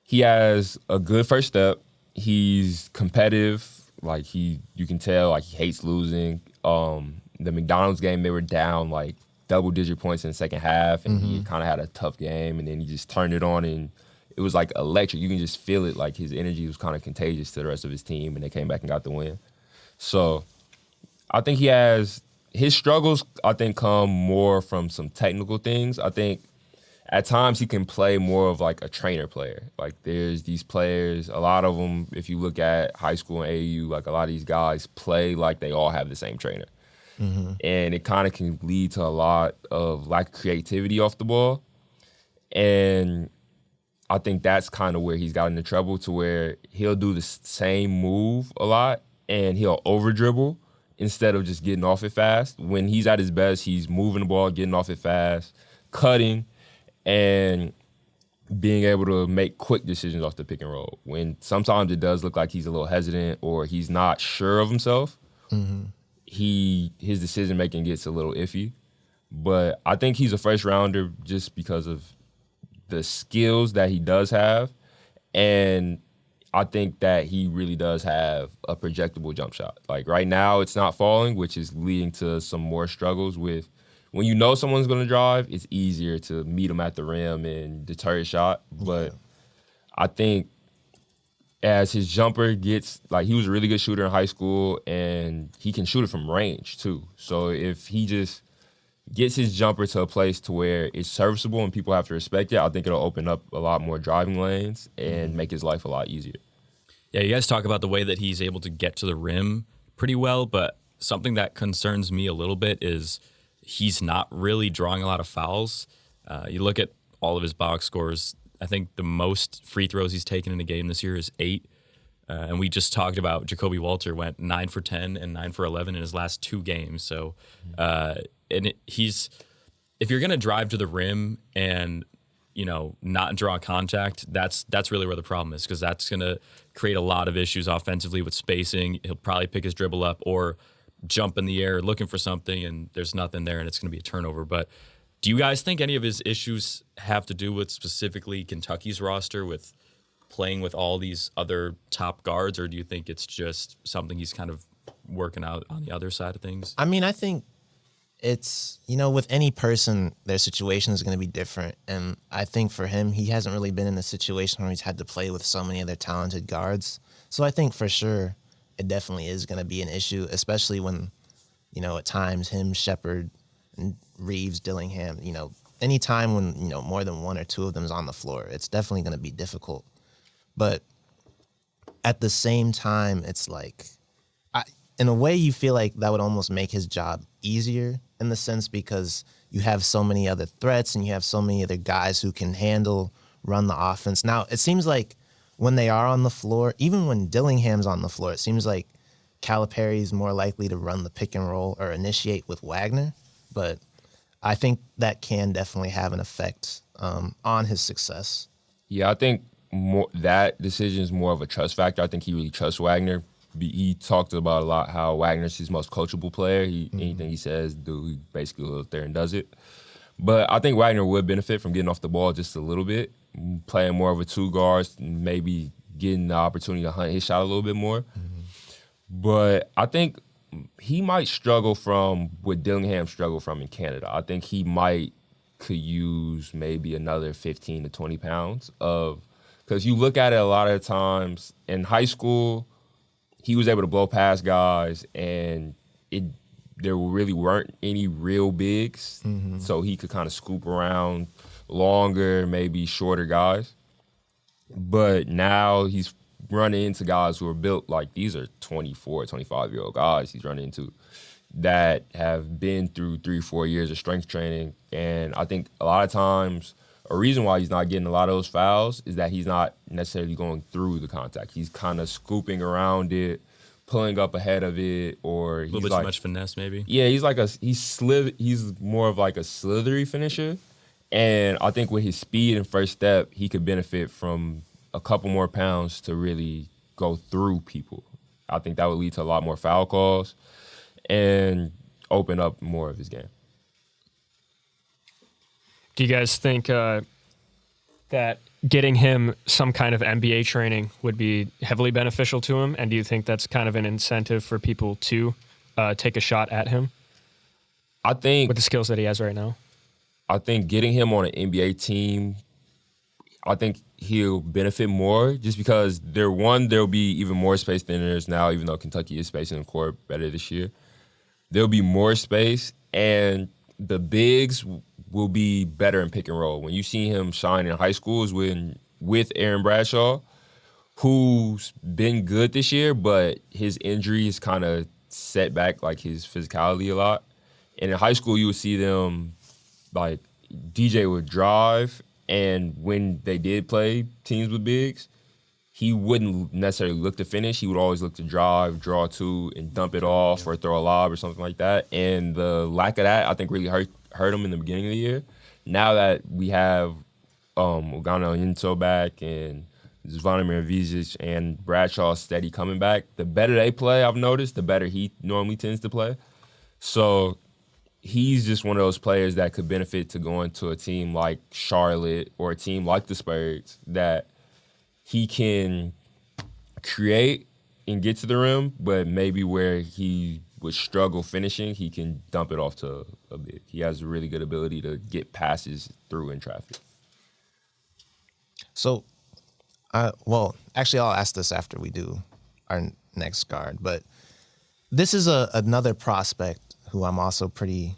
he has a good first step. He's competitive. Like, you can tell, like, he hates losing. The McDonald's game, they were down, like, double-digit points in the second half, and he kind of had a tough game, and then he just turned it on, and it was, like, electric. You can just feel it. Like, his energy was kind of contagious to the rest of his team, and they came back and got the win. So, I think he has... His struggles, I think, come more from some technical things. I think at times he can play more of like a trainer player. Like there's these players, a lot of them, if you look at high school and AAU, like a lot of these guys play like they all have the same trainer. And it kind of can lead to a lot of lack of creativity off the ball. And I think that's kind of where he's gotten into trouble, to where he'll do the same move a lot and he'll over dribble instead of just getting off it fast. When he's at his best, he's moving the ball, getting off it fast, cutting, and being able to make quick decisions off the pick and roll. When sometimes it does look like he's a little hesitant or he's not sure of himself, his decision-making gets a little iffy. But I think he's a first-rounder just because of the skills that he does have, and I think that he really does have a projectable jump shot. Like right now, it's not falling, which is leading to some more struggles with when you know someone's going to drive, it's easier to meet them at the rim and deter his shot. But I think as his jumper gets, like he was a really good shooter in high school and he can shoot it from range too. So if he just gets his jumper to a place to where it's serviceable and people have to respect it, I think it'll open up a lot more driving lanes and make his life a lot easier. Yeah, you guys talk about the way that he's able to get to the rim pretty well, but something that concerns me a little bit is he's not really drawing a lot of fouls. You look at all of his box scores, I think the most free throws he's taken in a game this year is 8. And we just talked about Jacoby Walter went 9 for 10 and 9 for 11 in his last 2 games. So, if you're going to drive to the rim and not draw contact, that's really where the problem is, because that's going to create a lot of issues offensively with spacing. He'll probably pick his dribble up or jump in the air looking for something, and there's nothing there, and it's going to be a turnover. But do you guys think any of his issues have to do with specifically Kentucky's roster with playing with all these other top guards, or do you think it's just something he's kind of working out on the other side of things? I mean, I think it's, with any person, their situation is going to be different. And I think for him, he hasn't really been in a situation where he's had to play with so many other talented guards. So I think for sure it definitely is going to be an issue, especially when, at times him, Sheppard, and Reeves, Dillingham, any time when, more than one or two of them is on the floor, it's definitely going to be difficult. But at the same time, it's like, in a way, you feel like that would almost make his job easier in the sense because you have so many other threats and you have so many other guys who can run the offense. Now, it seems like when they are on the floor, even when Dillingham's on the floor, it seems like Calipari's more likely to run the pick and roll or initiate with Wagner. But I think that can definitely have an effect on his success. Yeah, I think that decision is more of a trust factor. I think he really trusts Wagner. He talked about a lot how Wagner's his most coachable player. Anything he says, he basically goes there and does it. But I think Wagner would benefit from getting off the ball just a little bit, playing more of a two guards, maybe getting the opportunity to hunt his shot a little bit more. But I think he might struggle from what Dillingham struggled from in Canada. I think he could use maybe another 15 to 20 pounds because you look at it a lot of times in high school, he was able to blow past guys, and there really weren't any real bigs, so he could kind of scoop around longer, maybe shorter guys. But now he's running into guys who are built like these are 24, 25-year-old guys he's running into that have been through 3-4 years of strength training. And I think a lot of times a reason why he's not getting a lot of those fouls is that he's not necessarily going through the contact. He's kind of scooping around it, pulling up ahead of it, or a little bit too much finesse, maybe. Yeah, he's more of like a slithery finisher. And I think with his speed and first step, he could benefit from a couple more pounds to really go through people. I think that would lead to a lot more foul calls and open up more of his game. Do you guys think that getting him some kind of NBA training would be heavily beneficial to him? And do you think that's kind of an incentive for people to take a shot at him? I think with the skills that he has right now. I think getting him on an NBA team, I think he'll benefit more just because there'll be even more space than there is now, even though Kentucky is spacing the court better this year. There'll be more space, and the bigs will be better in pick and roll. When you see him shine in high school is with Aaron Bradshaw, who's been good this year, but his injuries kind of set back like his physicality a lot. And in high school, you would see them like DJ would drive, and when they did play teams with bigs, he wouldn't necessarily look to finish. He would always look to drive, draw two, and dump it off or throw a lob or something like that. And the lack of that, I think, really hurt him in the beginning of the year. Now that we have Wagner Into back and Zvonimir Vizic and Bradshaw steady coming back, the better they play, I've noticed, the better he normally tends to play. So he's just one of those players that could benefit to going to a team like Charlotte or a team like the Spurs that he can create and get to the rim, but maybe where he would struggle finishing, he can dump it off to a big. He has a really good ability to get passes through in traffic. So, actually, I'll ask this after we do our next guard, but this is another prospect who I'm also coming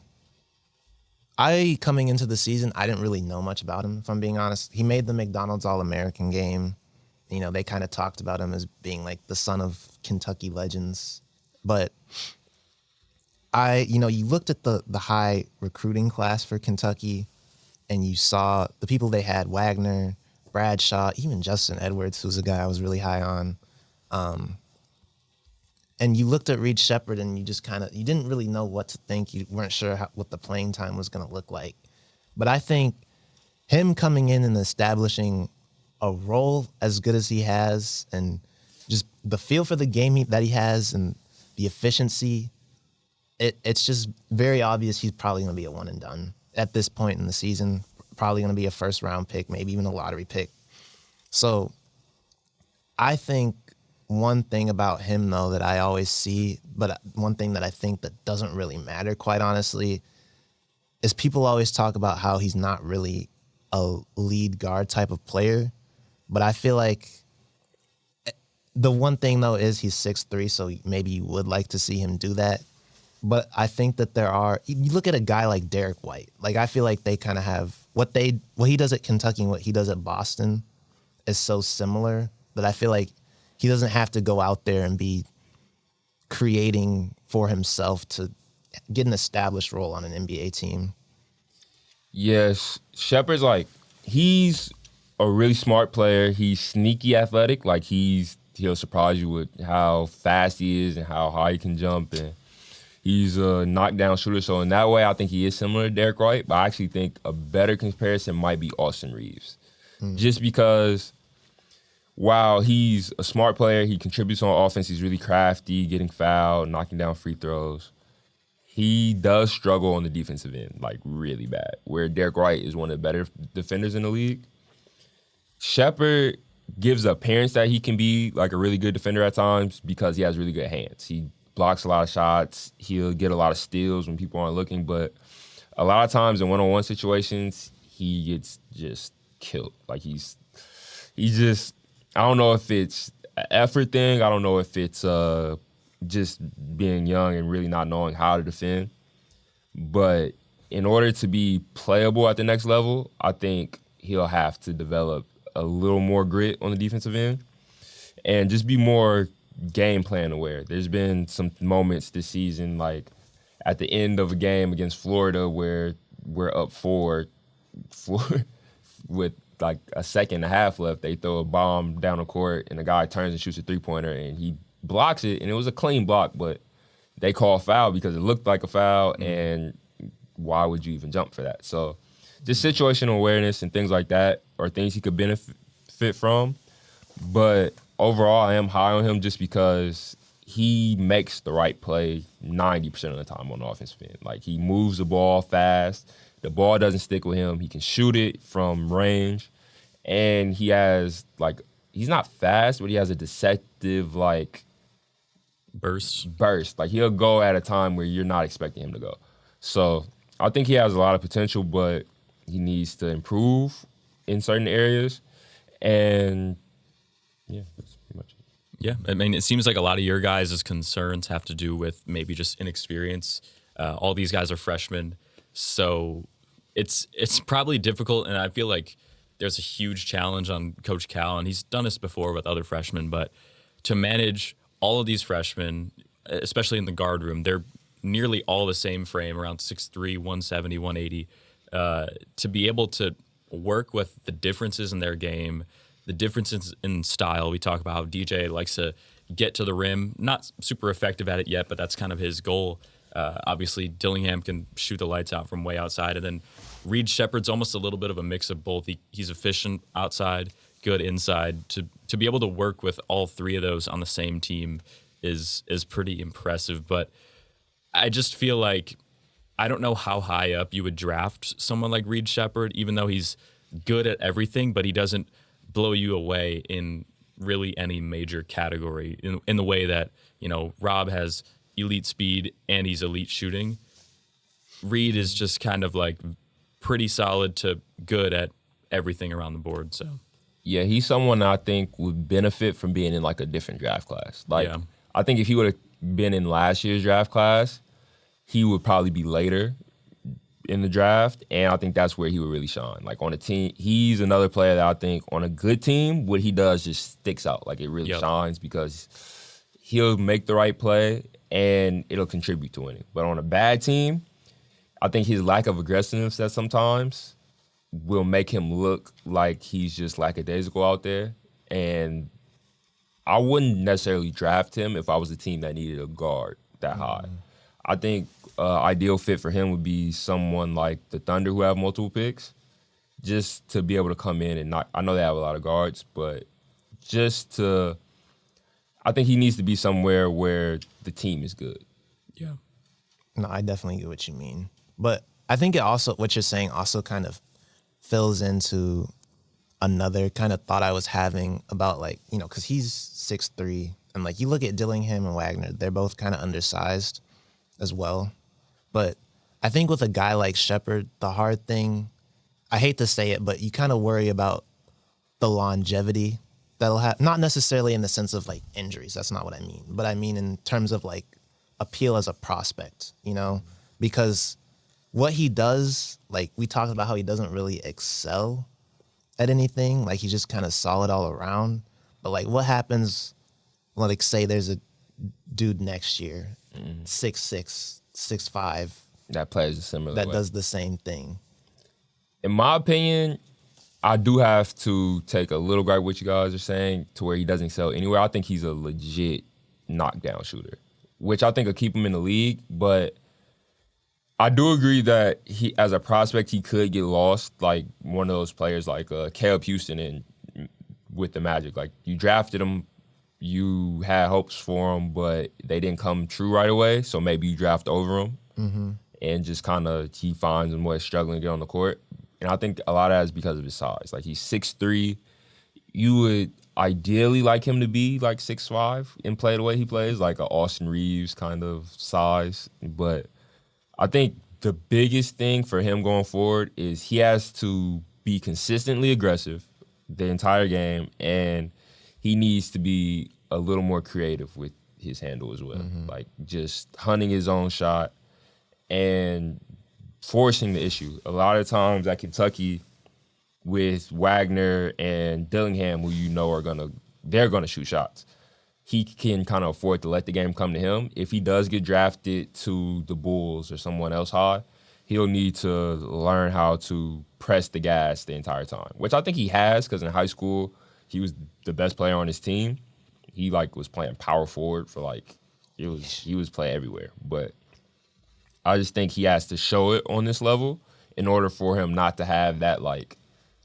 into the season, I didn't really know much about him, if I'm being honest. He made the McDonald's All-American game. You know, they kind of talked about him as being like the son of Kentucky legends. But you looked at the high recruiting class for Kentucky, and you saw the people they had, Wagner, Bradshaw, even Justin Edwards, who's a guy I was really high on. And you looked at Reed Sheppard, and you didn't really know what to think. You weren't sure what the playing time was going to look like. But I think him coming in and establishing a role as good as he has, and just the feel for the game that he has and the efficiency, it's just very obvious he's probably going to be a one and done at this point in the season. Probably going to be a first round pick, maybe even a lottery pick. So I think one thing about him, though, that I always see, but one thing that I think that doesn't really matter, quite honestly, is people always talk about how he's not really a lead guard type of player. But I feel like the one thing, though, is he's 6'3", so maybe you would like to see him do that. But I think that you look at a guy like Derek White. Like, I feel like they kind of have what he does at Kentucky and what he does at Boston is so similar but I feel like he doesn't have to go out there and be creating for himself to get an established role on an NBA team. Yes, Sheppard's like, he's a really smart player. He's sneaky athletic. Like he'll surprise you with how fast he is and how high he can jump, and he's a knockdown shooter. So in that way, I think he is similar to Derek White, but I actually think a better comparison might be Austin Reeves. Just because while he's a smart player, he contributes on offense, he's really crafty, getting fouled, knocking down free throws. He does struggle on the defensive end, like really bad, where Derek White is one of the better defenders in the league. Sheppard gives the appearance that he can be like a really good defender at times because he has really good hands. He blocks a lot of shots. He'll get a lot of steals when people aren't looking, but a lot of times in one-on-one situations, he gets just killed. Like he's just, I don't know if it's an effort thing. I don't know if it's just being young and really not knowing how to defend. But in order to be playable at the next level, I think he'll have to develop a little more grit on the defensive end and just be more game plan aware. There's been some moments this season, like at the end of a game against Florida where we're up 4 with like a second and a half left. They throw a bomb down the court and the guy turns and shoots a three-pointer and he blocks it, and it was a clean block, but they call foul because it looked like a foul, and why would you even jump for that? So just situational awareness and things like that are things he could benefit from. But overall, I am high on him just because he makes the right play 90% of the time on the offensive end. Like, he moves the ball fast. The ball doesn't stick with him. He can shoot it from range. And he has, like, he's not fast, but he has a deceptive, like, burst. Like, he'll go at a time where you're not expecting him to go. So I think he has a lot of potential, but he needs to improve in certain areas. And, yeah, that's pretty much it. Yeah, I mean, it seems like a lot of your guys' concerns have to do with maybe just inexperience. All these guys are freshmen, so it's probably difficult, and I feel like there's a huge challenge on Coach Cal, and he's done this before with other freshmen, but to manage all of these freshmen, especially in the guard room, they're nearly all the same frame, around 6'3", 170, 180, to be able to work with the differences in their game, the differences in style. We talk about how DJ likes to get to the rim, not super effective at it yet, but that's kind of his goal. Obviously, Dillingham can shoot the lights out from way outside, and then Reed Sheppard's almost a little bit of a mix of both. He's efficient outside, good inside. To be able to work with all three of those on the same team is pretty impressive. But I just feel like I don't know how high up you would draft someone like Reed Sheppard, even though he's good at everything, but he doesn't blow you away in really any major category in the way that, you know, Rob has elite speed and he's elite shooting. Reed is just kind of like pretty solid to good at everything around the board. So yeah, he's someone I think would benefit from being in like a different draft class. Like, yeah. I think if he would have been in last year's draft class, he would probably be later in the draft, and I think that's where he would really shine. Like, on a team, he's another player that I think on a good team, what he does just sticks out. Like, it really shines because he'll make the right play and it'll contribute to winning. But on a bad team, I think his lack of aggressiveness at sometimes will make him look like he's just lackadaisical out there. And I wouldn't necessarily draft him if I was a team that needed a guard that high. I think ideal fit for him would be someone like the Thunder, who have multiple picks, just to be able to come in and not. I know they have a lot of guards, but I think he needs to be somewhere where the team is good. Yeah. No, I definitely get what you mean. But I think it also, what you're saying also kind of fills into another kind of thought I was having about, like, you know, because he's 6'3", and like you look at Dillingham and Wagner, they're both kind of undersized as well. But I think with a guy like Sheppard, the hard thing, I hate to say it, but you kind of worry about the longevity that'll have, not necessarily in the sense of like injuries, that's not what I mean, but I mean in terms of like appeal as a prospect, you know, because what he does, like we talked about how he doesn't really excel at anything, like he's just kind of solid all around, But like, what happens? Like, say there's a dude next year, 6'6", 6'5", That plays a similar that way. does the same thing. In my opinion, I do have to take a little gripe what you guys are saying to where he doesn't excel anywhere. I think he's a legit knockdown shooter, which I think will keep him in the league. But I do agree that he, as a prospect, he could get lost, like one of those players like Caleb Houston and with the Magic. Like, you drafted him, you had hopes for him, but they didn't come true right away. So maybe you draft over him, and just kind of he finds him where he's struggling to get on the court. And I think a lot of that is because of his size. Like, he's 6'3". You would ideally like him to be like 6'5" and play the way he plays, like a Austin Reeves kind of size. But I think the biggest thing for him going forward is he has to be consistently aggressive the entire game, and he needs to be a little more creative with his handle as well. Like, just hunting his own shot and forcing the issue. A lot of times at Kentucky with Wagner and Dillingham, who you know they're gonna shoot shots, he can kind of afford to let the game come to him. If he does get drafted to the Bulls or someone else high, he'll need to learn how to press the gas the entire time, which I think he has, because in high school he was the best player on his team. He was playing power forward for he was playing everywhere. But I just think he has to show it on this level in order for him not to have that late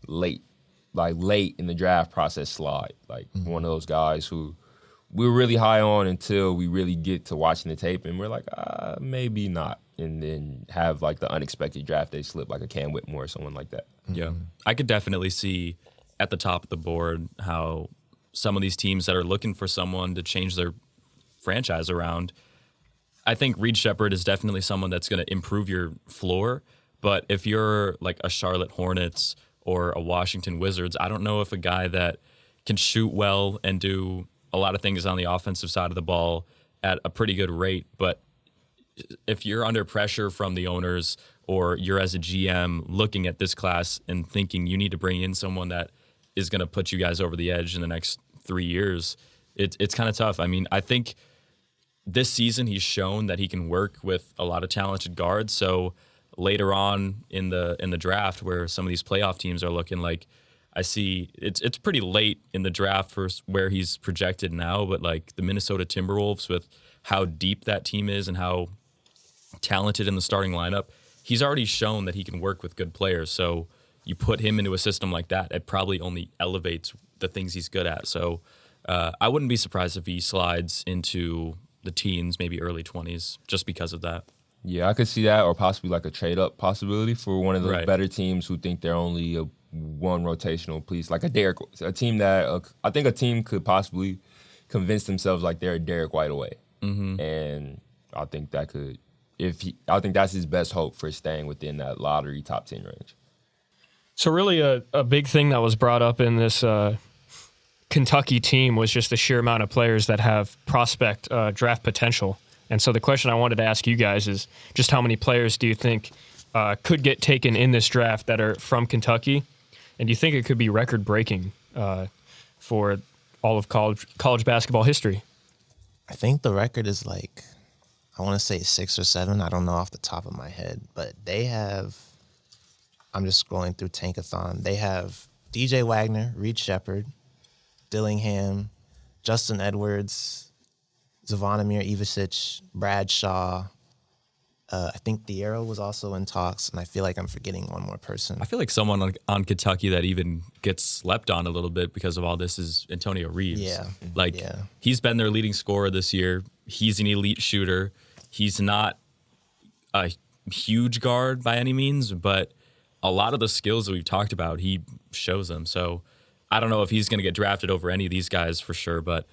in the draft process slide. Like, one of those guys who we're really high on until we really get to watching the tape and we're like, maybe not. And then have the unexpected draft day slip, like a Cam Whitmore or someone like that. Yeah. I could definitely see at the top of the board how some of these teams that are looking for someone to change their franchise around, I think Reed Sheppard is definitely someone that's going to improve your floor. But if you're like a Charlotte Hornets or a Washington Wizards, I don't know if a guy that can shoot well and do a lot of things on the offensive side of the ball at a pretty good rate. But if you're under pressure from the owners, or you're as a GM looking at this class and thinking you need to bring in someone that is going to put you guys over the edge in the next 3 years, it's kind of tough. I mean, I think this season he's shown that he can work with a lot of talented guards. So later on in the draft, where some of these playoff teams are looking, like, I see it's pretty late in the draft for where he's projected now, but like the Minnesota Timberwolves, with how deep that team is and how talented in the starting lineup, he's already shown that he can work with good players. So you put him into a system like that, it probably only elevates the things he's good at. So I wouldn't be surprised if he slides into the teens, maybe early 20s, just because of that. Yeah, I could see that, or possibly like a trade-up possibility for one of those better teams who think they're only a one rotational piece, like a team that I think a team could possibly convince themselves like they're a Derek White away, and I think that could, I think that's his best hope for staying within that lottery top 10 range. So really, a big thing that was brought up in this Kentucky team was just the sheer amount of players that have prospect draft potential. And so the question I wanted to ask you guys is just how many players do you think could get taken in this draft that are from Kentucky? And do you think it could be record-breaking for all of college basketball history? I think the record is like, I want to say 6 or 7. I don't know off the top of my head. But they have, I'm just scrolling through Tankathon. They have DJ Wagner, Reed Sheppard, Dillingham, Justin Edwards, Zvonimir Ivisic, Bradshaw. I think Thiero was also in talks, and I feel like I'm forgetting one more person. I feel like someone on Kentucky that even gets slept on a little bit because of all this is Antonio Reeves. Yeah. He's been their leading scorer this year. He's an elite shooter. He's not a huge guard by any means, but a lot of the skills that we've talked about, he shows them. So I don't know if he's going to get drafted over any of these guys for sure, but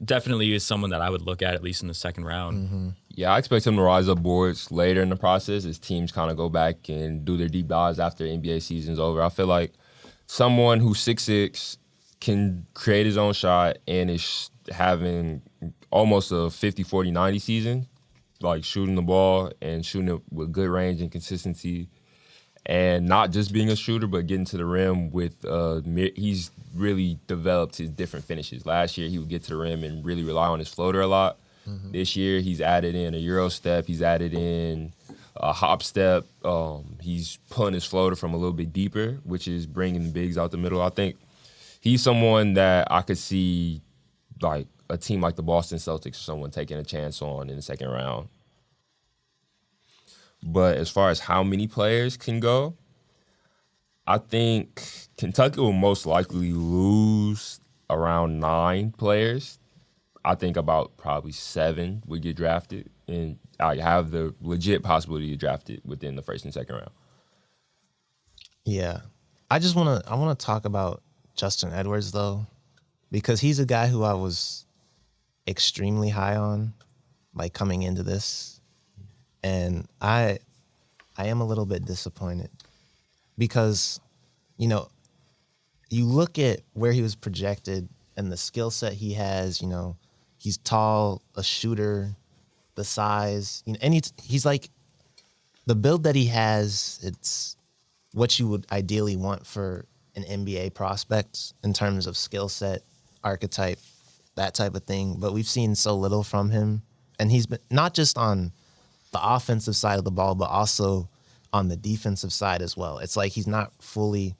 definitely is someone that I would look at least in the second round. Yeah, I expect him to rise up boards later in the process as teams kind of go back and do their deep dives after NBA season's over. I feel like someone who's 6'6", can create his own shot and is having almost a 50-40-90 season, like shooting the ball and shooting it with good range and consistency. And not just being a shooter, but getting to the rim with he's really developed his different finishes. Last year, he would get to the rim and really rely on his floater a lot. This year, he's added in a Euro step. He's added in a hop step. He's pulling his floater from a little bit deeper, which is bringing the bigs out the middle. I think he's someone that I could see, like, a team like the Boston Celtics or someone taking a chance on in the second round. But as far as how many players can go, I think Kentucky will most likely lose around 9 players. I think about probably 7 would get drafted, and I have the legit possibility to draft it within the first and second round. Yeah. I want to talk about Justin Edwards, though, because he's a guy who I was extremely high on, like, coming into this. And I am a little bit disappointed because, you know, you look at where he was projected and the skill set he has, you know, he's tall, a shooter, the size, you know, and he's like, the build that he has, it's what you would ideally want for an NBA prospect in terms of skill set, archetype, that type of thing. But we've seen so little from him. And he's been not just on the offensive side of the ball, but also on the defensive side as well. It's like he's not fully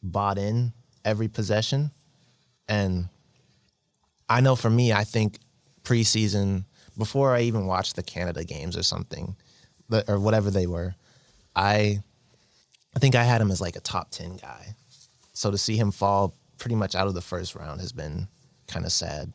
bought in every possession. And I know for me, I think preseason, before I even watched the Canada games or something, or whatever they were, I think I had him as like a top 10 guy. So to see him fall pretty much out of the first round has been kind of sad.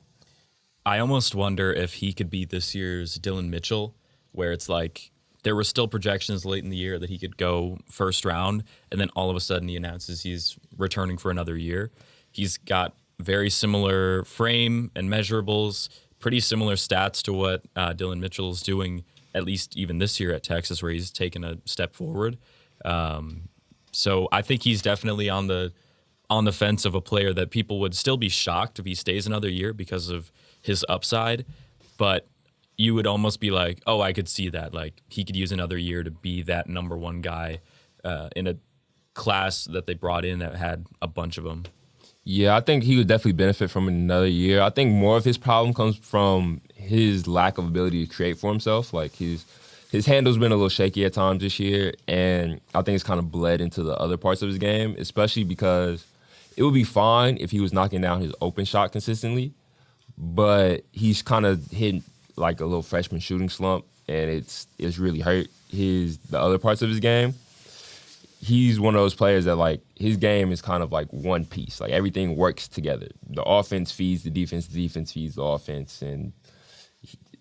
I almost wonder if he could be this year's Dylan Mitchell, where it's like there were still projections late in the year that he could go first round, and then all of a sudden he announces he's returning for another year. He's got very similar frame and measurables, pretty similar stats to what Dylan Mitchell's doing, at least even this year at Texas, where he's taken a step forward. So I think he's definitely on the fence of a player that people would still be shocked if he stays another year because of his upside, but you would almost be like, oh, I could see that. Like, he could use another year to be that number one guy in a class that they brought in that had a bunch of them. Yeah, I think he would definitely benefit from another year. I think more of his problem comes from his lack of ability to create for himself. Like, his handle's been a little shaky at times this year, and I think it's kind of bled into the other parts of his game, especially because it would be fine if he was knocking down his open shot consistently, but he's kind of hitting like a little freshman shooting slump, and it's really hurt the other parts of his game. He's one of those players that, like, his game is kind of like one piece. Like, everything works together. The offense feeds the defense feeds the offense, and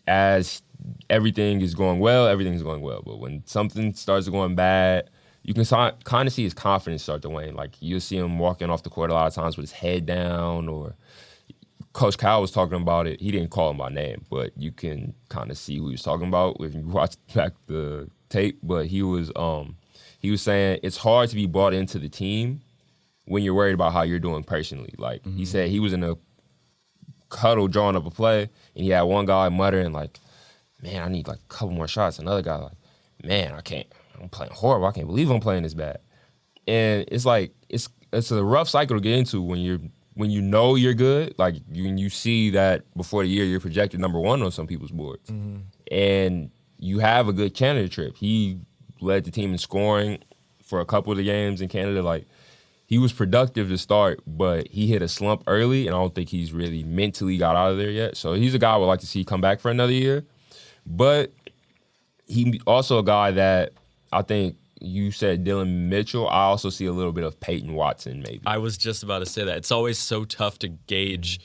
as everything is going well, everything's going well. But when something starts going bad, you can kind of see his confidence start to wane. Like, you'll see him walking off the court a lot of times with his head down, or Coach Kyle was talking about it. He didn't call him by name, but you can kind of see who he was talking about if you watch back the tape. But he was saying it's hard to be brought into the team when you're worried about how you're doing personally. Like, he said he was in a huddle drawing up a play, and he had one guy muttering like, man, I need like a couple more shots. Another guy like, man, I'm playing horrible. I can't believe I'm playing this bad. And it's like, it's a rough cycle to get into when you know you're good. Like, when you see that before the year you're projected number one on some people's boards. And you have a good Canada trip. He led the team in scoring for a couple of the games in Canada. Like, he was productive to start, but he hit a slump early, and I don't think he's really mentally got out of there yet. So he's a guy I would like to see come back for another year. But he also a guy that I think you said Dylan Mitchell. I also see a little bit of Peyton Watson maybe. I was just about to say that. It's always so tough to gauge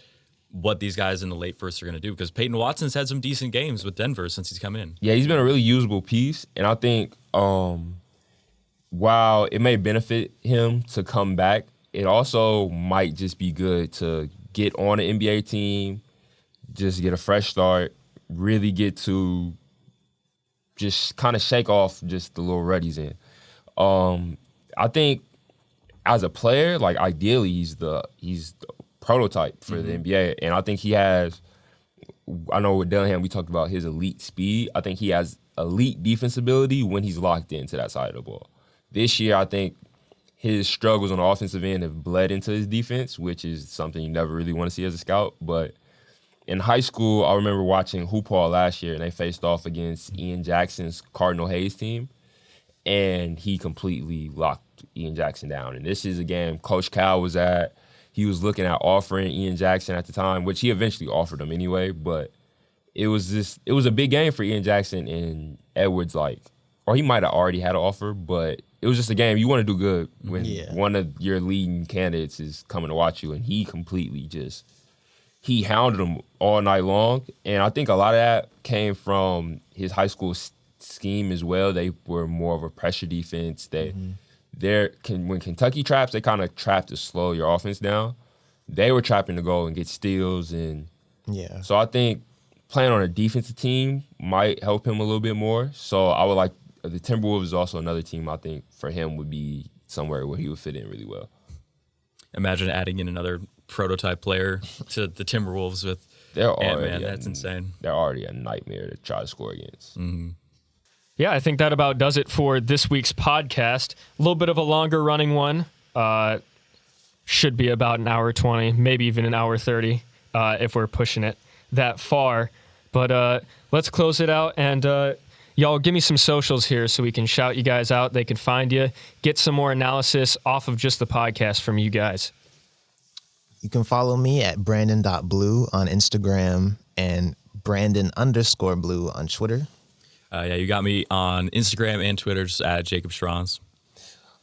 what these guys in the late first are going to do, because Peyton Watson's had some decent games with Denver since he's come in. Yeah, he's been a really usable piece, and I think while it may benefit him to come back, it also might just be good to get on an NBA team, just get a fresh start, really get to just kind of shake off just the little rut he's in. I think as a player, like, ideally he's the prototype for the NBA, and I think he has. I know with Dillingham we talked about his elite speed. I think he has elite defense ability when he's locked into that side of the ball. This year, I think his struggles on the offensive end have bled into his defense, which is something you never really want to see as a scout. But in high school, I remember watching Hoop Hall last year, and they faced off against Ian Jackson's Cardinal Hayes team, and he completely locked Ian Jackson down. And this is a game Coach Cal was at. He was looking at offering Ian Jackson at the time, which he eventually offered him anyway, but it was a big game for Ian Jackson, and Edwards, or he might have already had an offer, but it was just a game you want to do good when one of your leading candidates is coming to watch you, and he completely he hounded him all night long. And I think a lot of that came from his high school scheme as well. They were more of a pressure defense. When Kentucky traps, they kind of trap to slow your offense down. They were trapping to go and get steals, and so I think playing on a defensive team might help him a little bit more. So I would like the Timberwolves is also another team I think for him would be somewhere where he would fit in really well. Imagine adding in another prototype player to the Timberwolves with Ant-Man. That's insane. They're already a nightmare to try to score against. Mm-hmm. Yeah, I think that about does it for this week's podcast. A little bit of a longer running one. Should be about an hour 20, maybe even an hour 30 if we're pushing it that far. But let's close it out, and y'all give me some socials here so we can shout you guys out. They can find you, get some more analysis off of just the podcast from you guys. You can follow me at branden.blue on Instagram and Branden_blue on Twitter. You got me on Instagram and Twitter, just at Jacob Schrantz.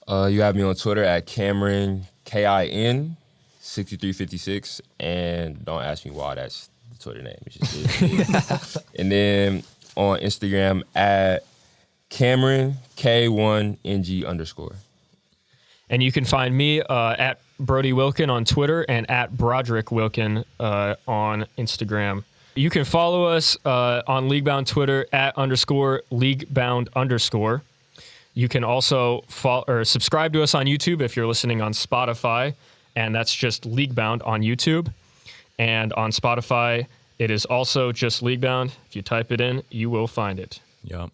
You have me on Twitter at Cameron, KIN, 6356, and don't ask me why that's the Twitter name. It's just and then on Instagram at Cameron, K1NG_. And you can find me at Broderick Wilken on Twitter and at Broderick Wilken on Instagram. You can follow us on Leaguebound Twitter at _Leaguebound_. You can also subscribe to us on YouTube if you're listening on Spotify, and that's just Leaguebound on YouTube. And on Spotify, it is also just Leaguebound. If you type it in, you will find it. Yep.